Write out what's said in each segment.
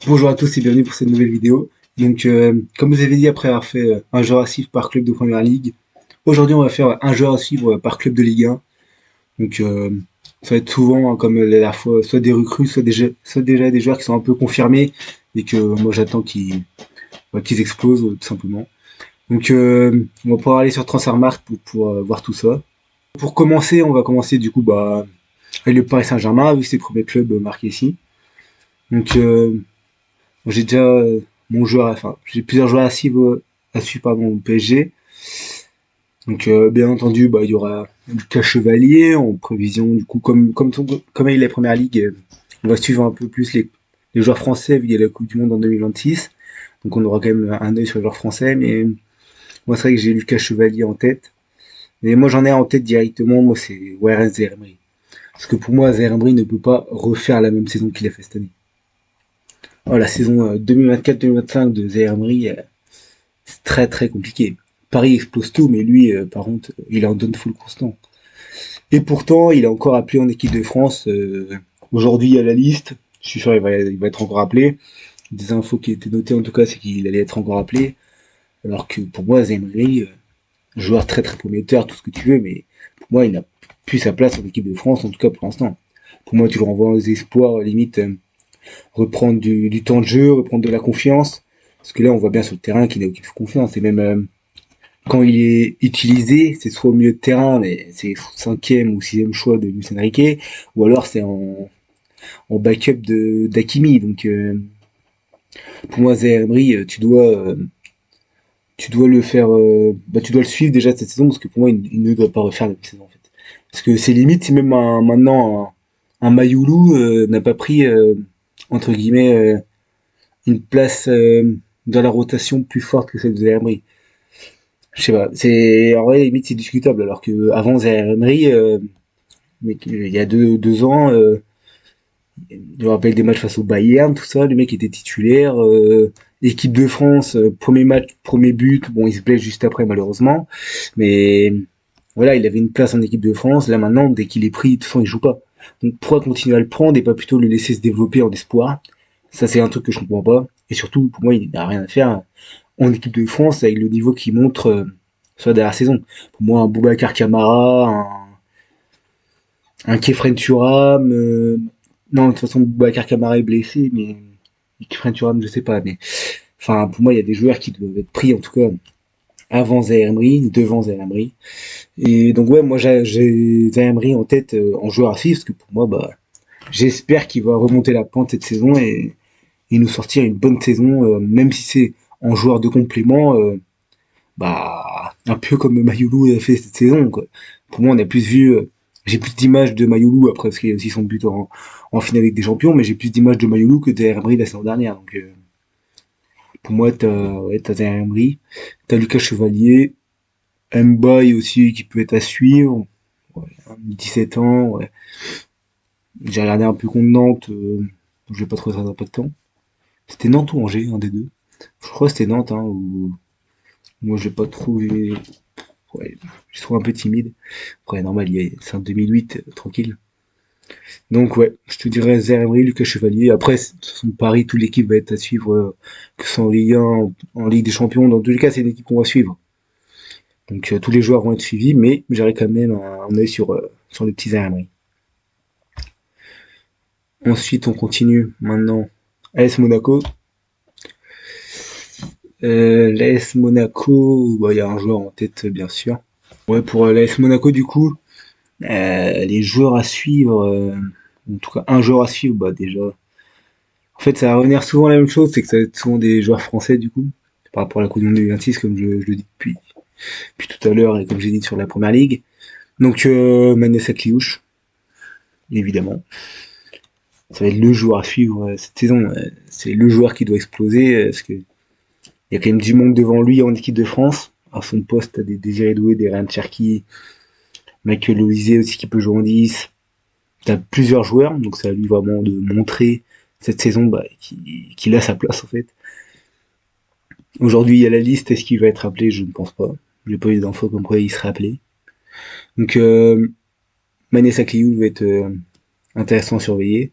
Bonjour à tous et bienvenue pour cette nouvelle vidéo. Donc, comme vous avez dit après avoir fait un joueur à suivre par club de Première Ligue, aujourd'hui on va faire un joueur à suivre par club de Ligue 1. Donc, ça va être souvent, comme la dernière fois, soit des recrues, soit déjà des joueurs qui sont un peu confirmés et que moi j'attends qu'ils explosent tout simplement. Donc, on va pouvoir aller sur Transfermarkt pour pouvoir voir tout ça. Pour commencer, on va commencer du coup avec le Paris Saint-Germain, vu que c'est le premier club marqué ici. Donc, j'ai déjà j'ai plusieurs joueurs à suivre pardon, au PSG. Donc, bien entendu, il y aura Lucas Chevalier en prévision. Du coup, comme il est Première Ligue, on va suivre un peu plus les joueurs français vu qu'il y a la Coupe du Monde en 2026. Donc, on aura quand même un œil sur les joueurs français. Mais moi, c'est vrai que j'ai Lucas Chevalier en tête. Et moi, j'en ai en tête directement. Moi, c'est Warren Zaïre-Emery. Parce que pour moi, Zaïre-Emery ne peut pas refaire la même saison qu'il a fait cette année. Oh, la saison 2024-2025 de Zaïre-Emery, c'est très très compliqué. Paris explose tout, mais lui, par contre, il en donne full constant. Et pourtant, il est encore appelé en équipe de France. Aujourd'hui, il y a la liste. Je suis sûr il va être encore appelé. Des infos qui étaient notées en tout cas, c'est qu'il allait être encore appelé. Alors que pour moi, Zemri, joueur très très prometteur, tout ce que tu veux, mais pour moi, il n'a plus sa place en équipe de France, en tout cas pour l'instant. Pour moi, tu le renvoies aux espoirs, limite, reprendre du temps de jeu, reprendre de la confiance. Parce que là, on voit bien sur le terrain qu'il n'a aucune confiance. Et même quand il est utilisé, c'est soit au milieu de terrain, mais c'est cinquième ou sixième choix de Luis Enrique, ou alors c'est en backup de d'Hakimi. Donc pour moi, Zaire Emery, tu dois le faire, tu dois le suivre déjà cette saison parce que pour moi, il ne doit pas refaire la même saison en fait. Parce que c'est limite si même maintenant un Mayoulou n'a pas pris entre guillemets une place dans la rotation plus forte que celle de Zaire Emery. Je sais pas, c'est en vrai limite c'est discutable alors que avant Zaire Emery, mais il y a deux ans, je me rappelle des matchs face au Bayern, tout ça, le mec était titulaire, équipe de France, premier match, premier but, bon il se blesse juste après malheureusement, mais voilà, il avait une place en équipe de France, là maintenant dès qu'il est pris, de toute façon il joue pas. Donc pourquoi continuer à le prendre et pas plutôt le laisser se développer en espoir? Ça c'est un truc que je comprends pas, et surtout pour moi il n'a rien à faire en équipe de France avec le niveau qu'il montre sur la dernière saison. Pour moi un Boubacar Camara, un Kefren Turam, non, de toute façon, Boubacar Camara est blessé, mais Kefren Turam, je sais pas, mais enfin, pour moi, il y a des joueurs qui doivent être pris, en tout cas, avant Zaire Emery, devant Zaire Emery. Et donc, ouais, moi, j'ai Zaire Emery en tête en joueur à suivre, parce que pour moi, j'espère qu'il va remonter la pente cette saison et nous sortir une bonne saison, même si c'est en joueur de complément, un peu comme Mayoulou a fait cette saison, quoi. Pour moi, on a plus vu, j'ai plus d'images de Mayoulou après parce qu'il y a aussi son but en finale avec des champions, mais j'ai plus d'images de Mayoulou que d'Herr Emery la saison dernière. Donc, pour moi, t'as Zaire Emery, t'as Lucas Chevalier, Mbaye aussi qui peut être à suivre, ouais, 17 ans, ouais. J'ai regardé un peu contre Nantes, je vais pas trouver très impactant. C'était Nantes ou Angers, un des deux. Je crois que c'était Nantes, hein, où moi je l'ai pas trouvé, ouais, je trouve un peu timide. Après, normal, c'est en 2008, tranquille. Donc, ouais, je te dirais Zaire Emery, Lucas Chevalier. Après, son pari, toute l'équipe va être à suivre, que ce soit en Ligue 1, en Ligue des Champions. Dans tous les cas, c'est une équipe qu'on va suivre. Donc, tous les joueurs vont être suivis, mais j'aurai quand même un œil sur le petit Zaire Emery. Ensuite, on continue maintenant. AS Monaco. L'AS Monaco, il y a un joueur en tête, bien sûr. Ouais, pour l'AS Monaco, du coup, les joueurs à suivre, en tout cas un joueur à suivre, déjà. En fait, ça va revenir souvent à la même chose, c'est que ça va être souvent des joueurs français, du coup, par rapport à la Coupe du Monde 2026, comme je le dis depuis tout à l'heure, et comme j'ai dit sur la Première Ligue. Donc, Manessa Kliouche, évidemment. Ça va être le joueur à suivre cette saison. C'est le joueur qui doit exploser, parce que il y a quand même du monde devant lui en équipe de France. À son poste, t'as des Désiré Doué, des Ryan Cherki, Michael Olysée aussi qui peut jouer en 10. T'as plusieurs joueurs, donc c'est à lui vraiment de montrer cette saison qu'il a sa place en fait. Aujourd'hui, il y a la liste, est-ce qu'il va être appelé? Je ne pense pas. J'ai pas eu d'infos comme quoi il serait appelé. Donc, Mané Sakliou va être intéressant à surveiller.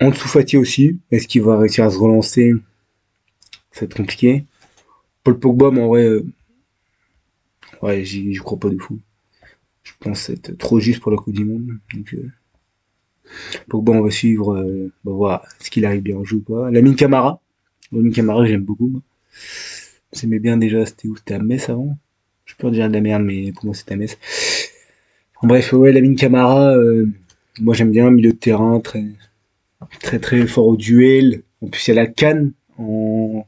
Ansu Fati aussi. Est-ce qu'il va réussir à se relancer? Ça va être compliqué. Paul Pogba, mais en vrai, ouais, j'y crois pas du fou. Je pense être trop juste pour la Coupe du Monde. Donc, Pogba, on va suivre, voir ce qu'il arrive bien en jeu ou pas. Lamine Camara. Lamine Camara, j'aime beaucoup, moi. J'aimais bien déjà, c'était où? C'était à Metz avant? Je peux dire de la merde, mais pour moi, c'était à Metz. En bref, ouais, Lamine Camara, moi j'aime bien, milieu de terrain, très, très, très fort au duel. En plus, il y a la CAN en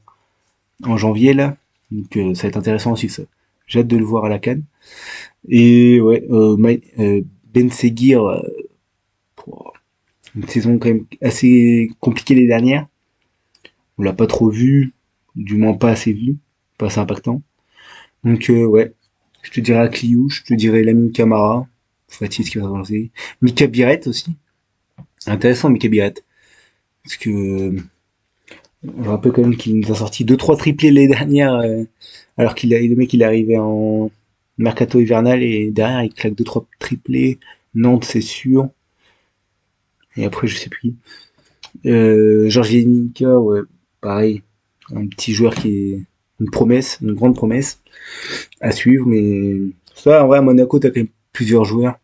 janvier, là. Donc, ça va être intéressant aussi, ça. J'ai hâte de le voir à la CAN. Et ouais, Ben Seguir, pour une saison quand même assez compliquée les dernières. On l'a pas trop vu, du moins pas assez vu, pas assez impactant. Donc ouais, je te dirais Akliou, je te dirais Lamine Camara, Fatih ce qui va avancer. Mika Biret aussi, intéressant Mika Biret, parce que je me rappelle quand même qu'il nous a sorti deux trois triplés les dernières, alors le mec il est arrivé en mercato hivernal et derrière il claque deux trois triplés. Nantes c'est sûr, et après je sais plus. Georges Yenica, ouais, pareil, un petit joueur qui est une promesse, une grande promesse à suivre, mais ça, en vrai, à Monaco, t'as quand même plusieurs joueurs,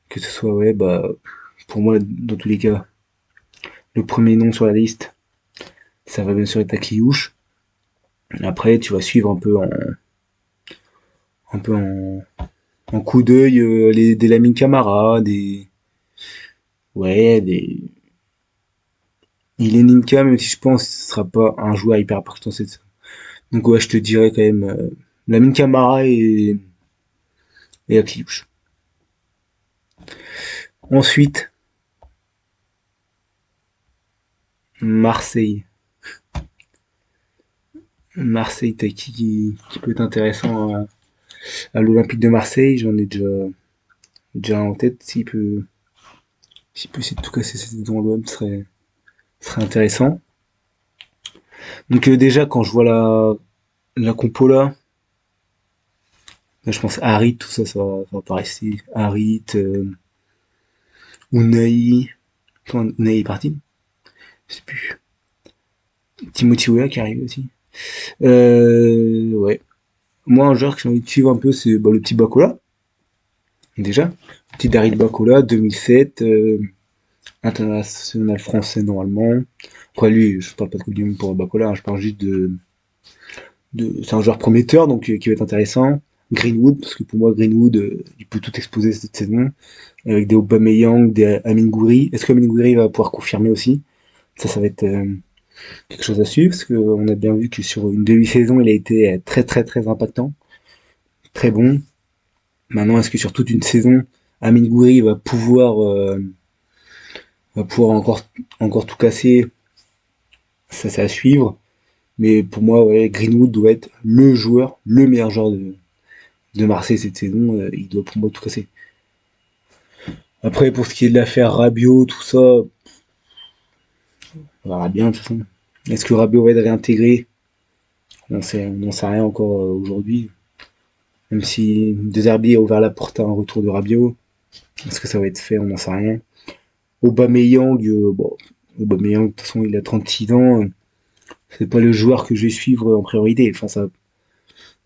que ce soit, ouais, bah, pour moi, dans tous les cas, le premier nom sur la liste, ça va bien sûr être Akliouche. Après, tu vas suivre un peu en coup d'œil, des Lamine Camara, ouais, il est Ninka, même si je pense que ce sera pas un joueur hyper important cette saison. Donc ouais, je te dirais quand même, Lamine Camara et Akliouche. Ensuite, Marseille. Marseille, t'as qui peut être intéressant à l'Olympique de Marseille, j'en ai déjà en tête. S'il peut essayer de tout casser cette saison à l'OM, serait intéressant. Donc déjà, quand je vois la compo là, je pense Harit, tout ça, ça va pas rester. Harit, Unai, comment Unai est parti? Je sais plus. Timothy Weah qui arrive aussi. Ouais. Moi, un joueur que j'ai envie de suivre un peu, c'est le petit Bakola, déjà. Le petit Daryl Bakola, 2007, international français normalement. Après lui, je parle pas de Coupe du Monde pour Bakola, hein, je parle juste c'est un joueur prometteur, donc qui va être intéressant. Greenwood, parce que pour moi Greenwood, il peut tout exploser cette saison, avec des Aubameyang, des Amin Gouiri. Est-ce que Amin Gouiri va pouvoir confirmer aussi? Ça va être quelque chose à suivre, parce qu'on a bien vu que sur une demi-saison, il a été très très très impactant, très bon. Maintenant, est-ce que sur toute une saison, Amin Gouiri va pouvoir encore tout casser? Ça, c'est à suivre. Mais pour moi, ouais, Greenwood doit être le joueur, le meilleur joueur de Marseille cette saison. Il doit pour moi tout casser. Après, pour ce qui est de l'affaire Rabiot, tout ça, on verra bien de toute façon. Est-ce que Rabiot va être réintégré? On n'en sait rien encore aujourd'hui. Même si De Zerbi a ouvert la porte à un retour de Rabiot. Est-ce que ça va être fait? On n'en sait rien. Aubameyang, bon, Aubameyang, de toute façon, il a 36 ans. C'est pas le joueur que je vais suivre en priorité. Enfin, ça,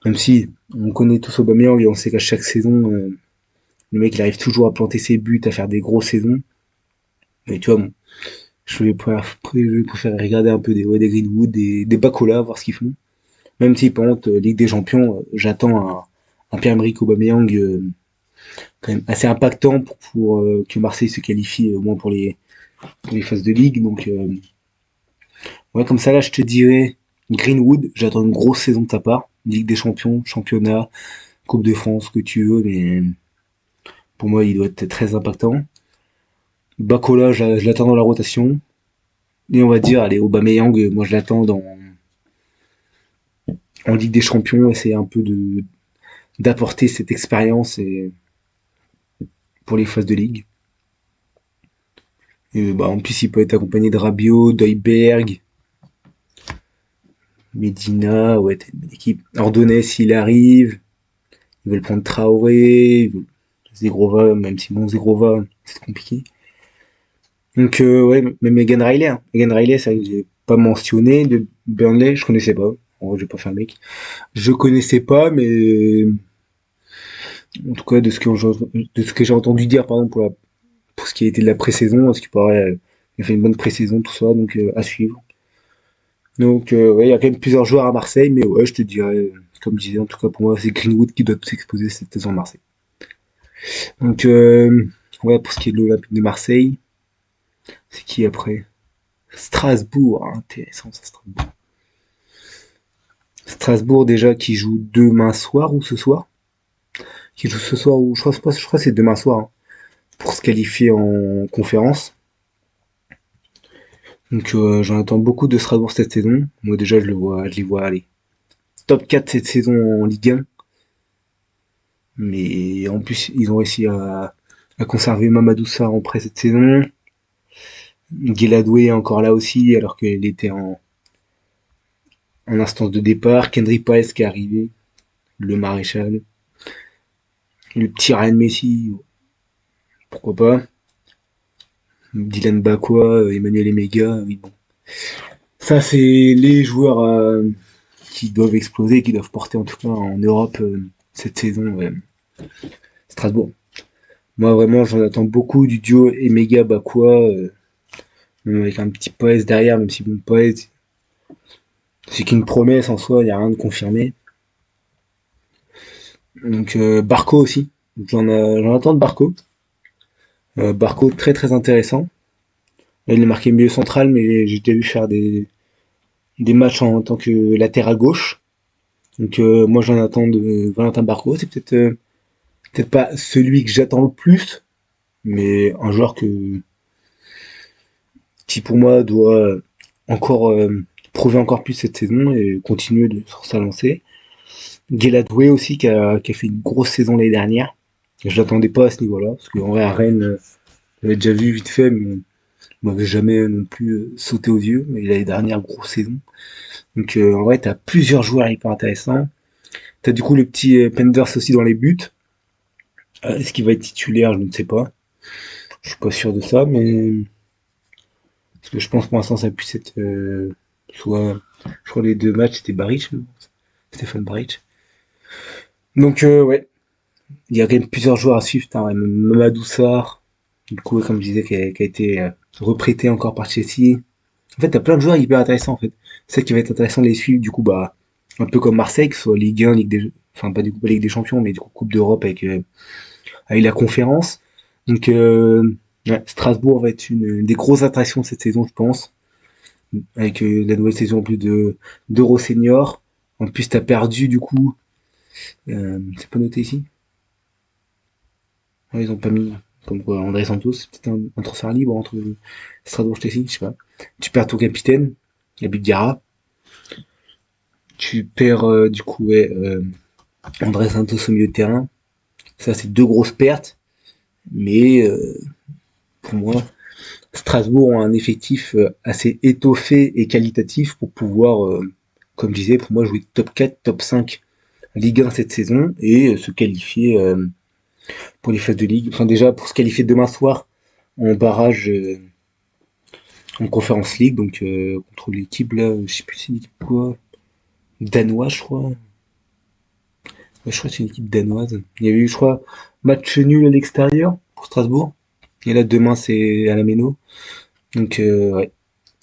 même si on connaît tous Aubameyang et on sait qu'à chaque saison, le mec, il arrive toujours à planter ses buts, à faire des grosses saisons. Mais tu vois, bon, je vais préférer regarder un peu des Greenwood, des Bacola, voir ce qu'ils font. Même si, par contre, Ligue des Champions, j'attends un Pierre-Emerick Aubameyang quand même assez impactant pour que Marseille se qualifie au moins pour les phases de Ligue. Donc, ouais, comme ça, là, je te dirais Greenwood, j'attends une grosse saison de sa part. Ligue des Champions, championnat, Coupe de France, ce que tu veux, mais pour moi, il doit être très impactant. Bacola, je l'attends dans la rotation. Et on va dire, allez, Aubameyang, moi je l'attends en Ligue des Champions, essayer un peu d'apporter cette expérience pour les phases de Ligue. Et, bah, en plus, il peut être accompagné de Rabiot, d'Heuberg, Medina, ouais, t'as une bonne équipe. Ordonez s'il arrive, ils veulent prendre Traoré, Zegrova, même si bon, Zegrova, c'est compliqué. Donc ouais, même Megan Riley. Hein. Megan Riley, c'est vrai que j'ai pas mentionné de Burnley, je connaissais pas. En vrai, je vais pas faire le mec. Je connaissais pas, mais en tout cas de ce que j'ai entendu dire, pardon, pour ce qui a été de la pré-saison, ce qui paraît, il a fait une bonne pré-saison, tout ça, donc à suivre. Donc ouais, il y a quand même plusieurs joueurs à Marseille, mais ouais, je te dirais, comme je disais, en tout cas pour moi, c'est Greenwood qui doit s'exposer cette saison à Marseille. Donc ouais, pour ce qui est de l'Olympique de Marseille, c'est qui après? Strasbourg, hein, intéressant ça, Strasbourg. Strasbourg déjà qui joue demain soir ou ce soir? Qui joue ce soir ou je crois que c'est demain soir hein, pour se qualifier en conférence. Donc j'en attends beaucoup de Strasbourg cette saison. Moi déjà je les vois aller top 4 cette saison en Ligue 1. Mais en plus ils ont réussi à conserver Mamadou Sarr en prêt cette saison. Guéladoué est encore là aussi alors qu'il était en instance de départ. Kendrick Paes qui est arrivé, le maréchal. Le petit Ryan Messi, pourquoi pas. Dylan Bakwa, Emmanuel Emega, oui bon. Ça c'est les joueurs qui doivent exploser, qui doivent porter en tout cas en Europe cette saison Strasbourg. Moi vraiment j'en attends beaucoup du duo Emega Bakwa, avec un petit Paes derrière, même si bon Paes c'est qu'une promesse en soi, il n'y a rien de confirmé. Donc Barco aussi, j'en attends de Barco. Barco très très intéressant. Là, il est marqué milieu central, mais j'ai déjà vu faire des matchs en tant que latéral gauche. Donc moi j'en attends de Valentin Barco. C'est peut-être pas celui que j'attends le plus, mais un joueur qui pour moi doit encore prouver encore plus cette saison et continuer sur sa lancée. Guéladoué aussi qui a fait une grosse saison l'année dernière. Je l'attendais pas à ce niveau-là, parce qu'en vrai à Rennes, j'avais déjà vu vite fait, mais on m'avait jamais non plus sauté aux yeux. Mais l'année dernière, grosse saison. Donc en vrai, t'as plusieurs joueurs hyper intéressants. T'as du coup le petit Penders aussi dans les buts. Est-ce qu'il va être titulaire? Je ne sais pas. Je suis pas sûr de ça, mais parce que je pense pour l'instant ça puisse être soit, je crois les deux matchs c'était Baric, Stéphane Baric. Donc ouais, il y a quand même plusieurs joueurs à suivre. T'as Mamadou Sarr, du coup comme je disais qui a été reprêté encore par Chelsea. En fait, t'as plein de joueurs hyper intéressants en fait. C'est ça qui va être intéressant de les suivre. Du coup, bah un peu comme Marseille, que ce soit Ligue 1, enfin pas du coup pas Ligue des Champions, mais du coup Coupe d'Europe avec la conférence. Donc ouais, Strasbourg va être une des grosses attractions de cette saison, je pense. Avec la nouvelle saison en plus d'Euro Senior. En plus, t'as perdu du coup. C'est pas noté ici. Ouais, ils ont pas mis comme quoi André Santos, c'est peut-être un transfert libre entre Strasbourg et Chelsea, je sais pas. Tu perds ton capitaine, Abid Diarra. Tu perds du coup ouais, André Santos au milieu de terrain. Ça, c'est deux grosses pertes. Mais pour moi, Strasbourg ont un effectif assez étoffé et qualitatif pour pouvoir, comme je disais, pour moi, jouer top 4, top 5 Ligue 1 cette saison et se qualifier pour les phases de Ligue. Enfin, déjà, pour se qualifier demain soir en barrage en Conférence League, donc contre l'équipe, là, je sais plus c'est une équipe quoi, danois, je crois. Ouais, je crois que c'est une équipe danoise. Il y a eu, je crois, match nul à l'extérieur pour Strasbourg. Et là, demain, c'est à la Méno. Donc, ouais.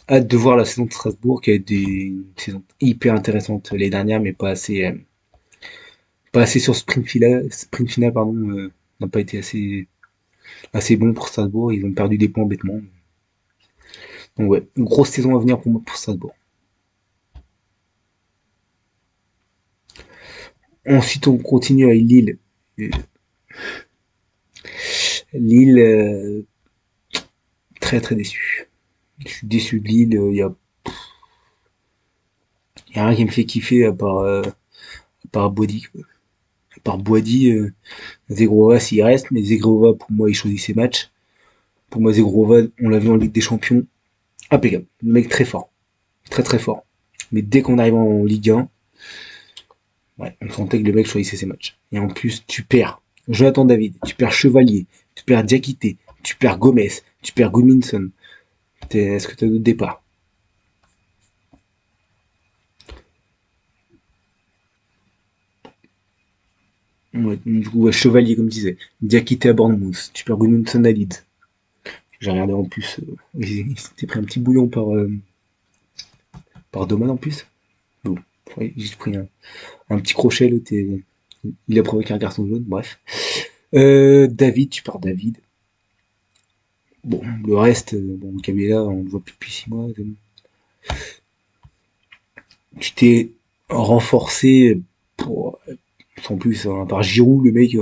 Hâte de voir la saison de Strasbourg, qui a été une saison hyper intéressante les dernières, mais pas assez sur sprint final, pardon, n'a pas été assez bon pour Strasbourg. Ils ont perdu des points bêtement. Donc, ouais, une grosse saison à venir pour moi pour Strasbourg. Ensuite, on continue avec Lille. Lille, très très déçu. Je suis déçu de Lille. Y a rien qui me fait kiffer à part Boadi. À part Boadi, Zegrova s'il reste, mais Zegrova pour moi il choisit ses matchs. Pour moi Zegrova, on l'a vu en Ligue des Champions, impeccable. Le mec très fort, très très fort. Mais dès qu'on arrive en Ligue 1, ouais, on sentait que le mec choisissait ses matchs. Et en plus tu perds Jonathan David, tu perds Chevalier, tu perds Diakité, tu perds Gomez, tu perds Gudmundsson. Est-ce que t'as d'autres départs? Ouais, du coup, ouais, Chevalier, comme je disais. Diakité à Bournemouth. Super Gudmundsson à Leeds. J'ai regardé en plus. Il s'était pris un petit bouillon par Doman en plus. Bon, ouais, j'ai pris un petit crochet, là, il a provoqué un carton jaune, bref. David, Super David. Bon, le reste, bon, Kabila, on le voit plus depuis 6 mois. Tu t'es renforcé pour, sans plus, hein, par Giroud, le mec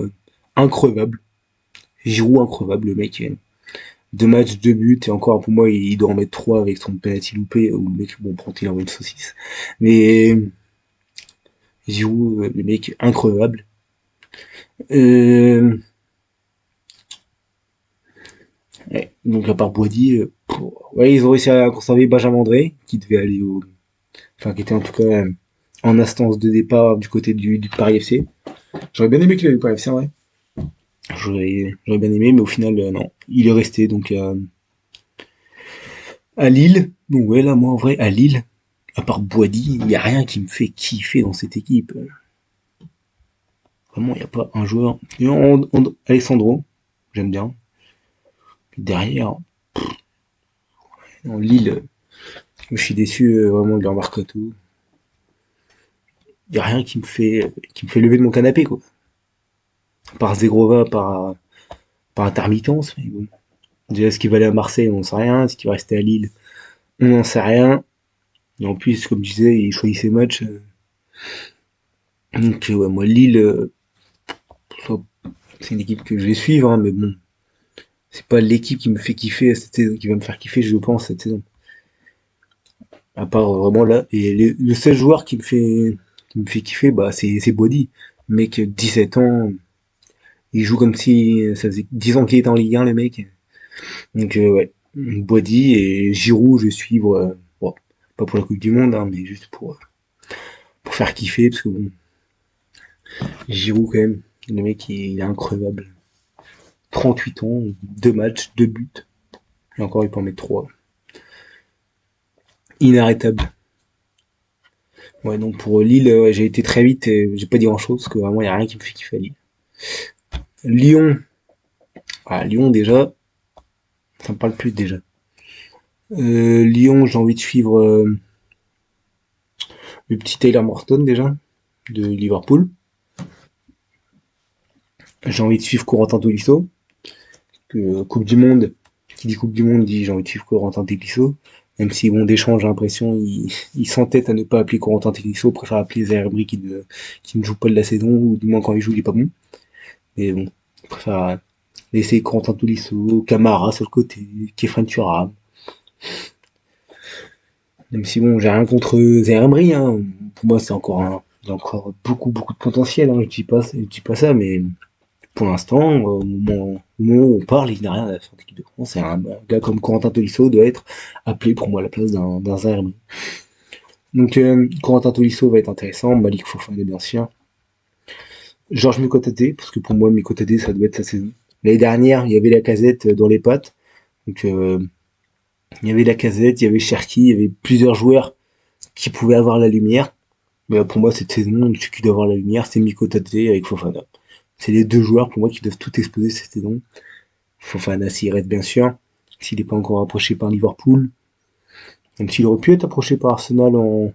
increvable. Giroud increvable, le mec. 2 matchs, 2 buts, et encore pour moi, il doit en mettre 3 avec son penalty loupé, où le mec, bon, prend il envoie une saucisse. Mais Giroud, le mec increvable. Euh, ouais, donc à part Boady, ouais, ils ont réussi à conserver Benjamin André, qui devait aller enfin qui était en tout cas en instance de départ du côté du Paris FC. J'aurais bien aimé qu'il aille au Paris FC, ouais. J'aurais bien aimé, mais au final, non. Il est resté donc à Lille. Donc ouais, là, moi, en vrai, à Lille, à part Boady, il n'y a rien qui me fait kiffer dans cette équipe. Vraiment, il n'y a pas un joueur. Et Alessandro, j'aime bien. Puis derrière, en Lille, je suis déçu vraiment de leur mercato. Il n'y a rien qui me fait lever de mon canapé, quoi. Par Zegrova, par intermittence, mais bon. Déjà, ce qu'il va aller à Marseille, on n'en sait rien. Ce qu'il va rester à Lille, on n'en sait rien. Et en plus, comme je disais, il choisit ses matchs. Donc, ouais, moi, Lille, c'est une équipe que je vais suivre, hein, mais bon, c'est pas l'équipe qui me fait kiffer cette saison, qui va me faire kiffer, je pense, cette saison. À part vraiment là, et le seul joueur qui me fait kiffer, bah, c'est Body. Mec, 17 ans, il joue comme si ça faisait 10 ans qu'il était en Ligue 1, le mec. Donc, ouais, Body et Giroud, je vais suivre, bon, pas pour la Coupe du Monde, hein, mais juste pour faire kiffer, parce que bon, Giroud, quand même, le mec, il est incroyable. 38 ans, 2 matchs, 2 buts. Et encore, il peut en mettre 3. Inarrêtable. Ouais, donc pour Lille, ouais, j'ai été très vite et j'ai pas dit grand chose, parce que vraiment, il n'y a rien qui me fait kiffer à Lille. Lyon, Lyon déjà, ça me parle plus déjà. Lyon, j'ai envie de suivre le petit Taylor Morton déjà, de Liverpool. J'ai envie de suivre Corentin Tolisso, que Coupe du Monde, qui dit Coupe du Monde dit j'ai envie de suivre Corentin Tolisso. Même si bon Deschamps, j'ai l'impression, il s'entête à ne pas appeler Corentin Tolisso, préfère appeler Zaire Emery qui ne joue pas de la saison, ou du moins quand il joue, il est pas bon. Mais bon, il préfère laisser Corentin Tolisso, Camara sur le côté, Kefren Turam. Même si bon, j'ai rien contre Zaire Emery, hein. Pour moi, il a encore beaucoup, beaucoup de potentiel, hein. Je dis pas ça, mais pour l'instant, au moment où on parle, il n'a rien à faire d'équipe de France. Et un gars comme Corentin Tolisso doit être appelé pour moi à la place d'un Zaire Emery. Donc, Corentin Tolisso va être intéressant, Malik Fofana, bien sûr. Georges Mikotate, parce que pour moi, Mikotate, ça doit être sa saison. L'année dernière, il y avait la casette dans les pattes. Donc, il y avait la casette, il y avait Cherki, il y avait plusieurs joueurs qui pouvaient avoir la lumière. Mais pour moi, cette saison, celui qui doit avoir la lumière, c'est Miko Tate avec Fofana. C'est les 2 joueurs pour moi qui doivent tout exploser cette saison. Fofana s'il reste bien sûr, s'il n'est pas encore approché par Liverpool, même s'il aurait pu être approché par Arsenal en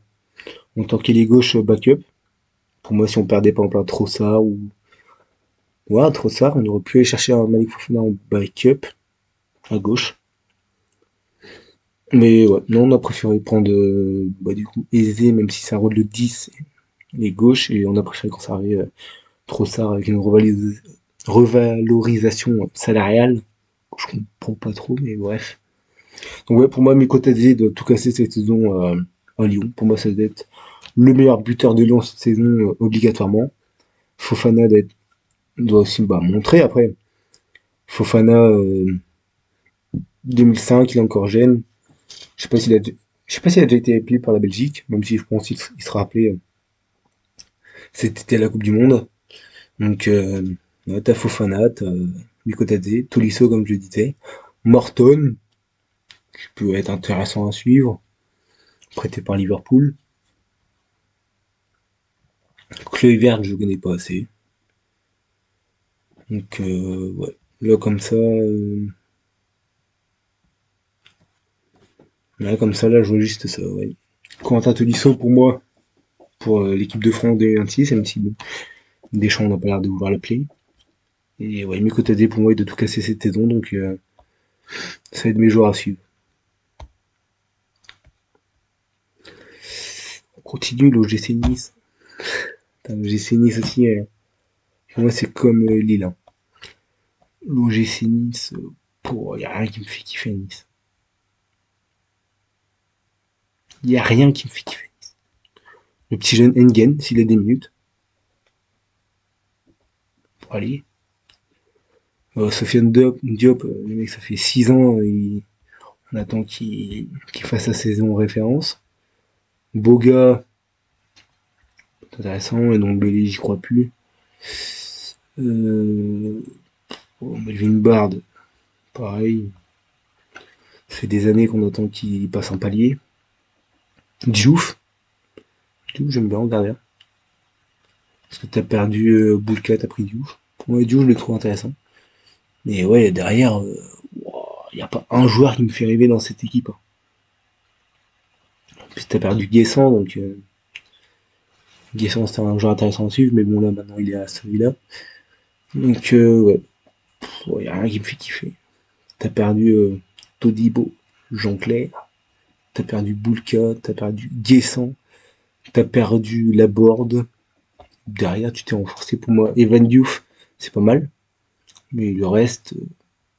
tant qu'ailier gauche backup. Pour moi, si on perdait pas en plein Trossard ou ouais, Trossard, on aurait pu aller chercher un Malik Fofana en backup à gauche. Mais ouais, non, on a préféré prendre du coup Aizé, même si c'est un rôle de 10 et gauche, et on a préféré conserver Trossard avec une revalorisation salariale. Je comprends pas trop, mais bref. Donc ouais, pour moi, Miko Tadze doit tout casser cette saison à Lyon. Pour moi, ça doit être le meilleur buteur de Lyon cette saison, obligatoirement. Fofana doit aussi montrer après. Fofana, 2005, il est encore jeune. Je sais pas s'il a, je sais pas s'il a déjà été appelé par la Belgique, même si je pense qu'il sera appelé. C'était la Coupe du Monde. Donc, ouais, t'as Fofana, t'as Miko Tadze, Tolisso, comme je le disais, Morton, qui peut être intéressant à suivre, prêté par Liverpool. Chloé Verte, je connais pas assez. Donc, ouais. Là, là, je vois juste ça, ouais. Corentin Tolisso, pour moi, pour l'équipe de France des 26, même si bon, Deschamps n'a pas l'air de vouloir l'appeler. Et ouais, Miko Tadé, pour moi, est de tout casser cette saison, donc ça va être mes joueurs à suivre. On continue, l'OGC Nice. L'OGC Nice aussi, pour moi, c'est comme Lille, hein. L'OGC Nice, y a rien qui me fait kiffer Nice. Y a rien qui me fait kiffer. Le petit jeune Engen, s'il a des minutes. Allez. Sofiane Diop, le mec, ça fait 6 ans, on attend qu'il fasse sa saison en référence. Boga, c'est intéressant, et donc Belly, j'y crois plus. Euh, Melvin Bard, pareil. Ça fait des années qu'on attend qu'il passe un palier. Diouf, j'aime bien regarder. Parce que t'as perdu Boulka, t'as pris Diouf. Ouais, Diouf, je le trouve intéressant. Mais ouais, derrière, il n'y a pas un joueur qui me fait rêver dans cette équipe, hein. Puis t'as perdu Guessant, donc Guessant c'était un joueur intéressant à suivre, mais bon là maintenant il est à celui-là. Donc ouais, y a rien qui me fait kiffer. T'as perdu Todibo, Jean-Claire, t'as perdu Boulka, t'as perdu Guessant, t'as perdu Laborde. Derrière tu t'es renforcé pour moi. Evan Diouf, c'est pas mal. Mais le reste,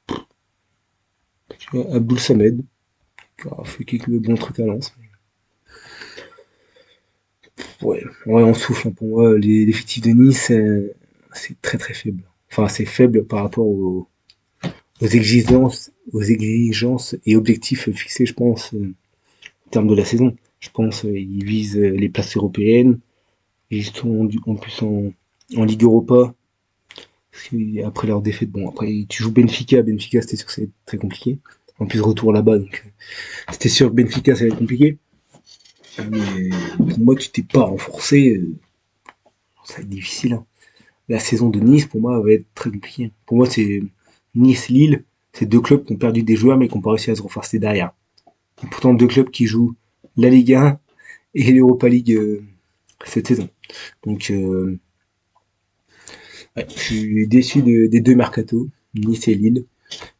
tu vois, Abdoul Samed, qui a fait quelques bons trucs à Lens. Ouais, on souffle, hein. Pour moi, l'effectif de Nice, c'est très très faible. Enfin, c'est faible par rapport aux exigences et objectifs fixés, je pense, en termes de la saison. Je pense ils visent les places européennes. Ils sont en plus en Ligue Europa. Après leur défaite, bon, après tu joues Benfica. Benfica, c'était sûr que ça allait être très compliqué. En plus, retour là-bas, donc c'était sûr que Benfica, ça allait être compliqué. Mais pour moi, tu t'es pas renforcé. Ça va être difficile, hein. La saison de Nice, pour moi, va être très compliquée. Pour moi, c'est Nice-Lille. C'est deux clubs qui ont perdu des joueurs, mais qui n'ont pas réussi à se renforcer derrière. Et pourtant, deux clubs qui jouent la Ligue 1 et l'Europa League cette saison. Donc, ouais, je suis déçu des deux mercato, Nice et Lille.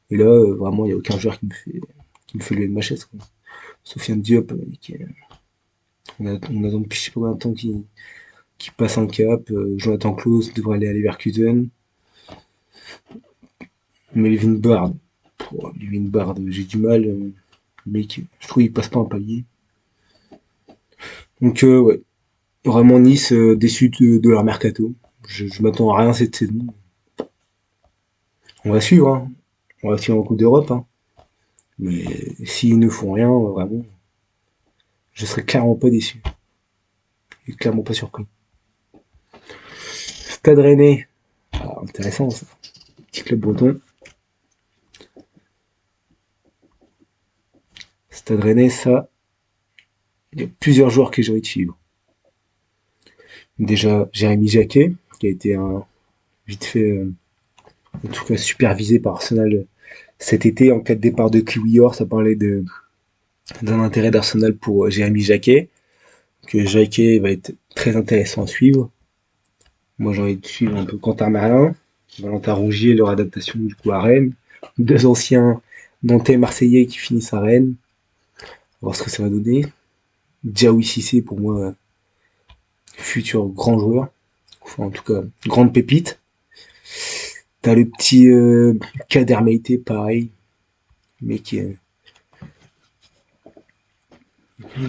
Et là, vraiment, il n'y a aucun joueur qui me fait lever de ma chaise, quoi. Sofiane Diop, on attend depuis je sais pas combien de temps qu'il passe un cap. Jonathan Klaus devrait aller à Leverkusen. Melvin Bard. Melvin Bard, j'ai du mal. Le mec, je trouve qu'il passe pas un palier. Donc, ouais. Vraiment Nice déçu de leur mercato. Je m'attends à rien cette saison. On va suivre, hein. On va suivre en Coupe d'Europe, hein. Mais s'ils ne font rien, vraiment, je serais clairement pas déçu. Et clairement pas surpris. Stade Rennais. Ah, intéressant ça. Petit club breton. Stade Rennais, ça, il y a plusieurs joueurs que j'ai envie de suivre. Déjà, Jérémy Jacquet, qui a été vite fait, en tout cas supervisé par Arsenal cet été en cas de départ de Kiwior. Ça parlait d'un intérêt d'Arsenal pour Jérémy Jacquet. Que Jacquet va être très intéressant à suivre. Moi, j'ai envie de suivre un peu Quentin Merlin, Valentin Rougier, leur adaptation du coup à Rennes. Deux anciens Nantais Marseillais qui finissent à Rennes. On va voir ce que ça va donner. Diaoui Cissé, pour moi, futur grand joueur. Enfin, en tout cas, grande pépite. T'as le petit Kader Meïté, pareil. Mais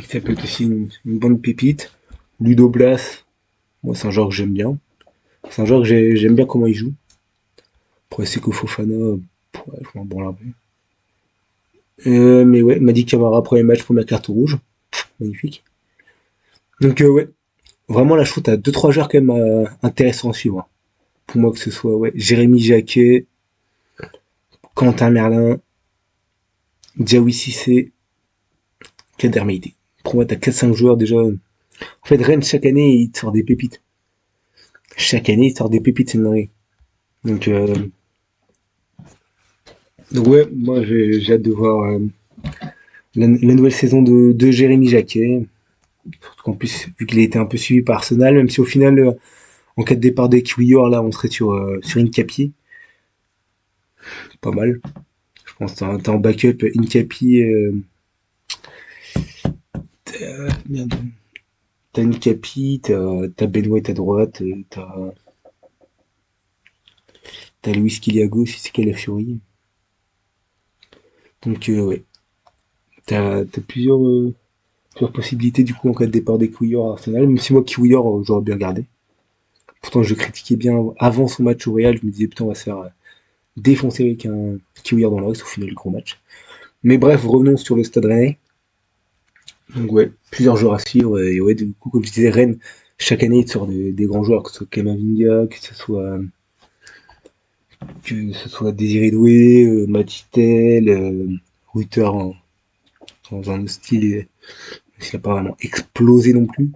ça peut être aussi une bonne pépite. Ludo Blas, moi, c'est un joueur que j'aime bien. C'est un joueur que j'aime bien comment il joue. Après, Seko Fofana, ouais, je m'en branle un peu. Mais ouais, Madi Camara, premier match, première carte rouge. Magnifique. Donc, ouais, vraiment, là, je trouve que t'as deux trois joueurs quand même intéressants à suivre, hein. Pour moi, que ce soit ouais, Jérémy Jacquet, Quentin Merlin, Diawy Cissé, Kader Meïté. Pour moi, t'as 4-5 joueurs déjà. En fait, Rennes, chaque année, il te sort des pépites. Chaque année, il te sort des pépites, c'est une dinguerie. Donc, ouais, moi, j'ai hâte de voir la nouvelle saison de Jérémy Jacquet. Surtout qu'en plus, vu qu'il a été un peu suivi par Arsenal, même si au final, en cas de départ des Kiwior, là, on serait sur Incapié. Pas mal. Je pense que t'as en backup Incapi. Merde. T'as Incapi, t'as Ben White à droite, t'as Luis Kiliago, si c'est Calafiori. Donc, ouais. T'as plusieurs possibilités du coup en cas de départ des Kiwior à Arsenal. Même si moi, Kiwior, j'aurais bien gardé. Pourtant, je critiquais bien avant son match au Real. Je me disais, putain, on va se faire défoncer avec un Kiwior dans l'axe. Au final, gros match. Mais bref, revenons sur le Stade Rennais. Donc ouais, plusieurs joueurs à suivre. Et ouais, du coup, comme je disais, Rennes, chaque année, il sort des grands joueurs, que ce soit Kamavinga, que ce soit Désiré Doué, Matitel, Rutter dans un style, s'il n'a pas vraiment explosé non plus.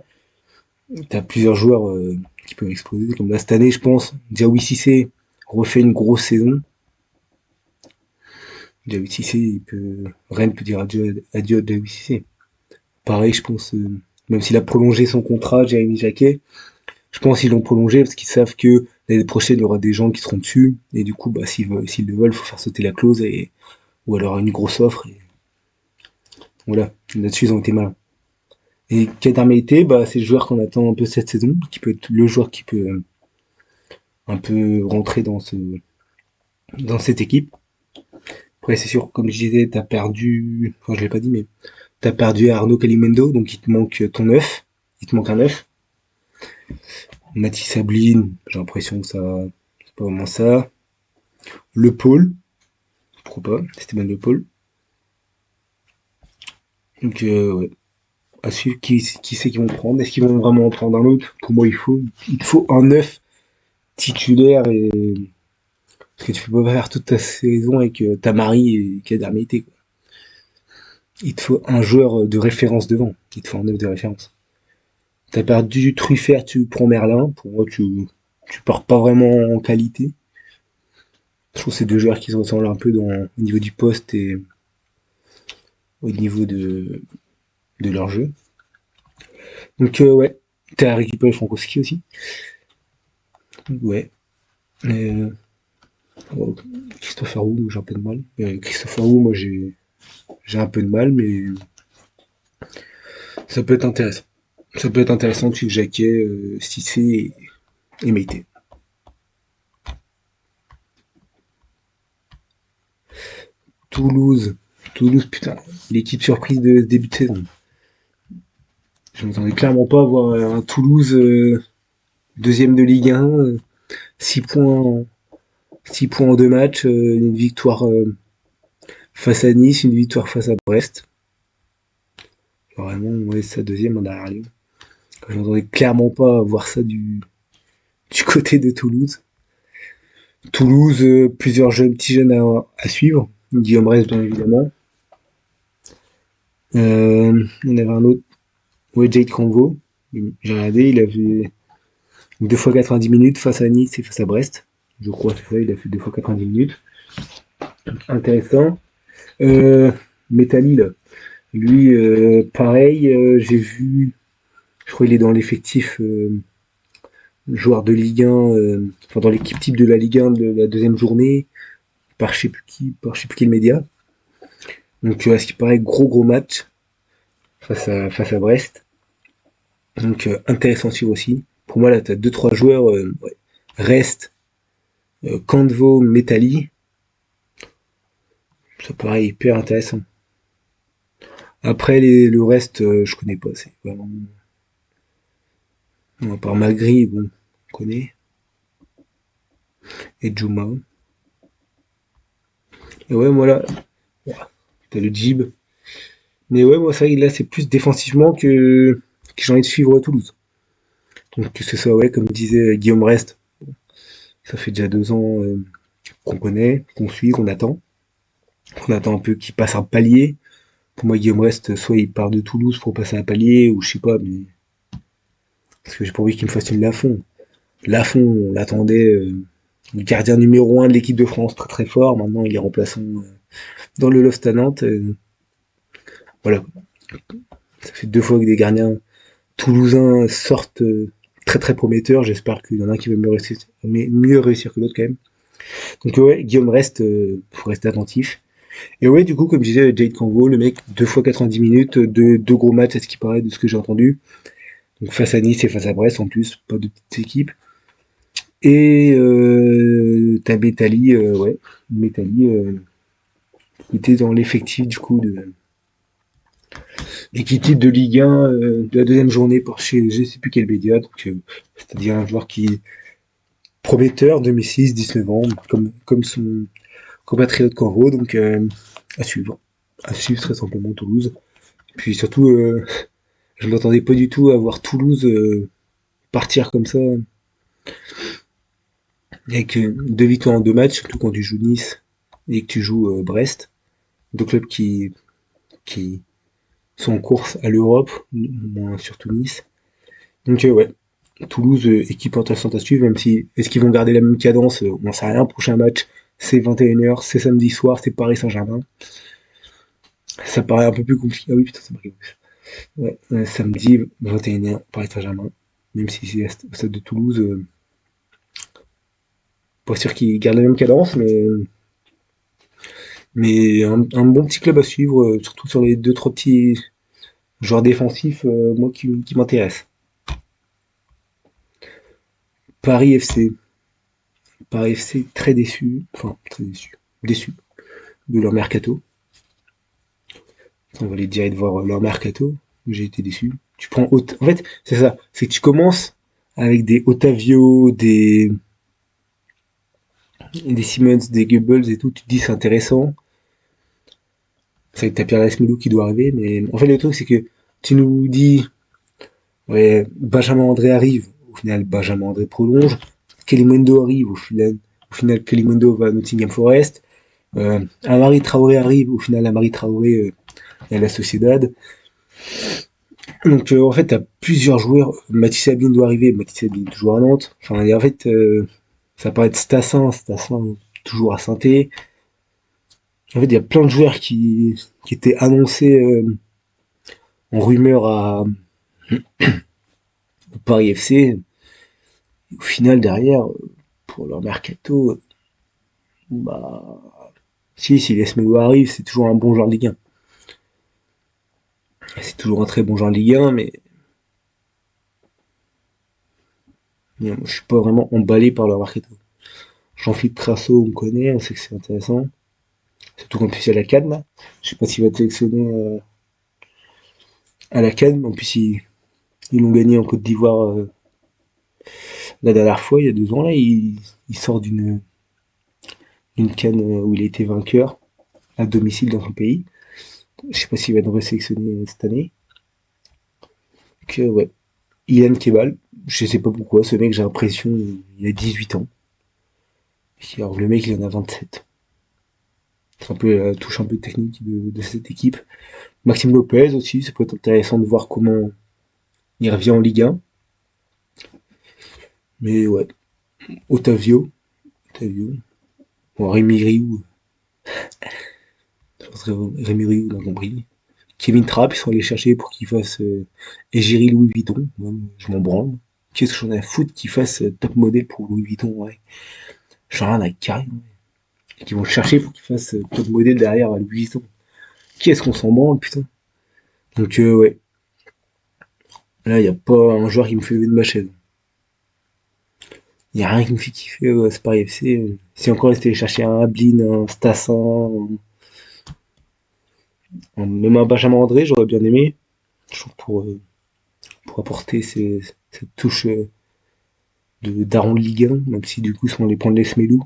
T'as plusieurs joueurs qui peuvent exploser, comme là cette année, je pense. Diawy Cissé refait une grosse saison. Diawy Cissé, Rennes peut dire adieu à Diawy Cissé. Pareil, je pense, même s'il a prolongé son contrat, Jérémy Jacquet, je pense qu'ils l'ont prolongé parce qu'ils savent que l'année prochaine, il y aura des gens qui seront dessus. Et du coup, bah, s'ils le veulent, il faut faire sauter la clause ou alors une grosse offre. Et voilà, là-dessus, ils ont été malins. Et Kader Meïté, bah, c'est le joueur qu'on attend un peu cette saison, qui peut être le joueur qui peut un peu rentrer dans cette équipe. Après, c'est sûr, comme je disais, t'as perdu, enfin, je l'ai pas dit, mais t'as perdu Arnaud Calimendo, donc il te manque ton neuf. Il te manque un neuf. Mathis Sabline, j'ai l'impression que c'est pas vraiment ça. Le Paul, pourquoi pas, c'était bien Le Paul. Donc, ouais, à suivre qui c'est qu'ils vont prendre. Est-ce qu'ils vont vraiment en prendre un autre? Pour moi, il faut un neuf titulaire et parce que tu peux pas faire toute ta saison avec Tamari et Kader Meïté, quoi. Il te faut un joueur de référence devant. Il te faut un neuf de référence. T'as perdu Truffert, tu prends Merlin. Pour moi, tu pars pas vraiment en qualité. Je trouve que c'est deux joueurs qui se ressemblent un peu au niveau du poste et au niveau de leur jeu. Donc, ouais. T'as récupéré Frankowski aussi. Ouais. Euh, oh, Christopher Wu, j'ai un peu de mal. Christopher Wu, moi, j'ai un peu de mal, mais ça peut être intéressant. Ça peut être intéressant de suivre Jacquet, Cissé et Meïté. Toulouse. Toulouse, putain. L'équipe surprise de début de saison. Je m'attendais clairement pas à voir un Toulouse deuxième de Ligue 1, 6 points, 6 points en deux matchs, une victoire face à Nice, une victoire face à Brest. Vraiment, ouais, sa deuxième en arrière ligne. Je m'attendais clairement pas à voir ça du côté de Toulouse. Toulouse, plusieurs petits jeunes à suivre. Guillaume Rest, bien évidemment. Il y en avait un autre, ouais, Jade Congo. J'ai regardé, il a fait 2 fois 90 minutes face à Nice et face à Brest. Je crois, c'est ça, il a fait 2 fois 90 minutes. Intéressant. Métali, là. Lui, pareil, j'ai vu, je crois qu'il est dans l'effectif joueur de Ligue 1, enfin dans l'équipe type de la Ligue 1 de la deuxième journée, par je sais plus qui, par je sais plus quel média. Donc, à ce qui paraît, gros match face à Brest. Donc, intéressant à suivre aussi. Pour moi, là, tu as 2-3 joueurs, ouais. Rest, Candvo, Metali. Ça paraît hyper intéressant. Après, le reste, je connais pas. C'est vraiment. Bon, à part Magri, bon, on connaît. Et Juma. Et ouais, moi là, t'as le Jib. Mais ouais, moi, ça, là, c'est plus défensivement que j'ai envie de suivre à Toulouse. Donc, que ce soit, ouais, comme disait Guillaume Rest, ça fait déjà 2 ans qu'on connaît, qu'on suit, qu'on attend. On attend un peu qu'il passe un palier. Pour moi, Guillaume Rest, soit il part de Toulouse pour passer un palier, ou je sais pas, mais parce que j'ai pas envie qu'il me fasse une Lafont. Lafont, on l'attendait gardien numéro un de l'équipe de France, très très fort. Maintenant, il est remplaçant dans le Lost à Nantes. Voilà, ça fait 2 fois que des gardiens toulousains sortent très très prometteurs. J'espère qu'il y en a un qui va mieux réussir que l'autre quand même. Donc ouais, Guillaume reste, faut rester attentif. Et ouais, du coup, comme je disais, Jade Congo, le mec, 2 fois 90 minutes, deux gros matchs, à ce qui paraît, de ce que j'ai entendu. Donc face à Nice et face à Brest, en plus, pas de petites équipes. Et t'as Métali, ouais, Métali, qui était dans l'effectif, du coup, et qui titre de Ligue 1 de la deuxième journée pour chez je sais plus quel média. Donc, c'est-à-dire un joueur qui est prometteur, 2006, 19 ans, comme son compatriote Corvo, donc à suivre. À suivre très simplement Toulouse. Puis surtout, je ne m'attendais pas du tout à voir Toulouse partir comme ça, avec 2 victoires en 2 matchs, surtout quand tu joues Nice et que tu joues Brest, 2 clubs qui sont en course à l'Europe, moins surtout Nice. Donc ouais, Toulouse, équipe intéressante à suivre, même si est-ce qu'ils vont garder la même cadence, on n'en sait rien. Prochain match, c'est 21h, c'est samedi soir, c'est Paris Saint-Germain. Ça paraît un peu plus compliqué. Ah oui, putain, ça paraît. Ouais, samedi 21h, Paris Saint-Germain. Même si c'est au stade de Toulouse, pas sûr qu'ils gardent la même cadence, mais un bon petit club à suivre, surtout sur les 2-3 petits joueurs défensifs, moi qui m'intéressent. Paris FC. Paris FC très déçu, enfin très déçu de leur mercato. On va aller direct voir leur mercato. J'ai été déçu. Tu prends en fait, c'est ça, c'est que tu commences avec des Otavio, des Simmons, des Goebbels et tout, tu te dis c'est intéressant. C'est que t'as Pierre Lasmelou qui doit arriver, mais en fait le truc c'est que tu nous dis ouais, Benjamin André arrive, au final Benjamin André prolonge, Kalimundo arrive, au final Kalimundo va à Nottingham Forest, Amari Traoré arrive, au final Amari Traoré à la Sociedad. Donc en fait t'as plusieurs joueurs, Mathis Sabine doit arriver, Mathis Sabine toujours à Nantes, enfin et en fait ça paraît être Stassin toujours à Saint-Étienne. En fait il y a plein de joueurs qui étaient annoncés en rumeur à Paris FC. Au final derrière, pour leur mercato, bah si les Smelou arrive, c'est toujours un bon joueur de Ligue 1. C'est toujours un très bon joueur de Ligue 1, mais moi, je suis pas vraiment emballé par leur mercato. Jean-Philippe Crasso, on me connaît, on sait que c'est intéressant. Surtout qu'en plus il y a la CAN là. Je sais pas s'il va être sélectionné à la CAN. En plus ils l'ont gagné en Côte d'Ivoire la dernière fois, il y a 2 ans là. Il sort d'une CAN où il a été vainqueur à domicile dans son pays. Je sais pas s'il va être sélectionné cette année. Donc ouais. Ilan Kebal, je sais pas pourquoi, ce mec j'ai l'impression il a 18 ans. Alors le mec il en a 27. C'est un peu la touche un peu technique de cette équipe. Maxime Lopez aussi, ça peut être intéressant de voir comment il revient en Ligue 1. Mais ouais, Otavio. Bon, Rémi Rioux, je pense que Rémi Rioux l'a compris. Kevin Trapp, ils sont allés chercher pour qu'il fasse Égérie Louis Vuitton. Moi, je m'en branle. Qu'est-ce que j'en ai à foutre qu'il fasse top modèle pour Louis Vuitton, ouais. J'en ai rien à carrer. Ouais. Ils vont le chercher pour qu'il fasse top modèle derrière Louis Vuitton. Qui est-ce qu'on s'en branle, putain. Donc ouais, là il n'y a pas un joueur qui me fait lever de ma chaise. Il n'y a rien qui me fait kiffer c'est Paris FC. Si encore ils étaient chercher un Ablin, un Stassin, même un Benjamin André, j'aurais bien aimé. Je trouve pour apporter cette touche de daron de Ligue 1, même si du coup sont les points de l'Esmelou.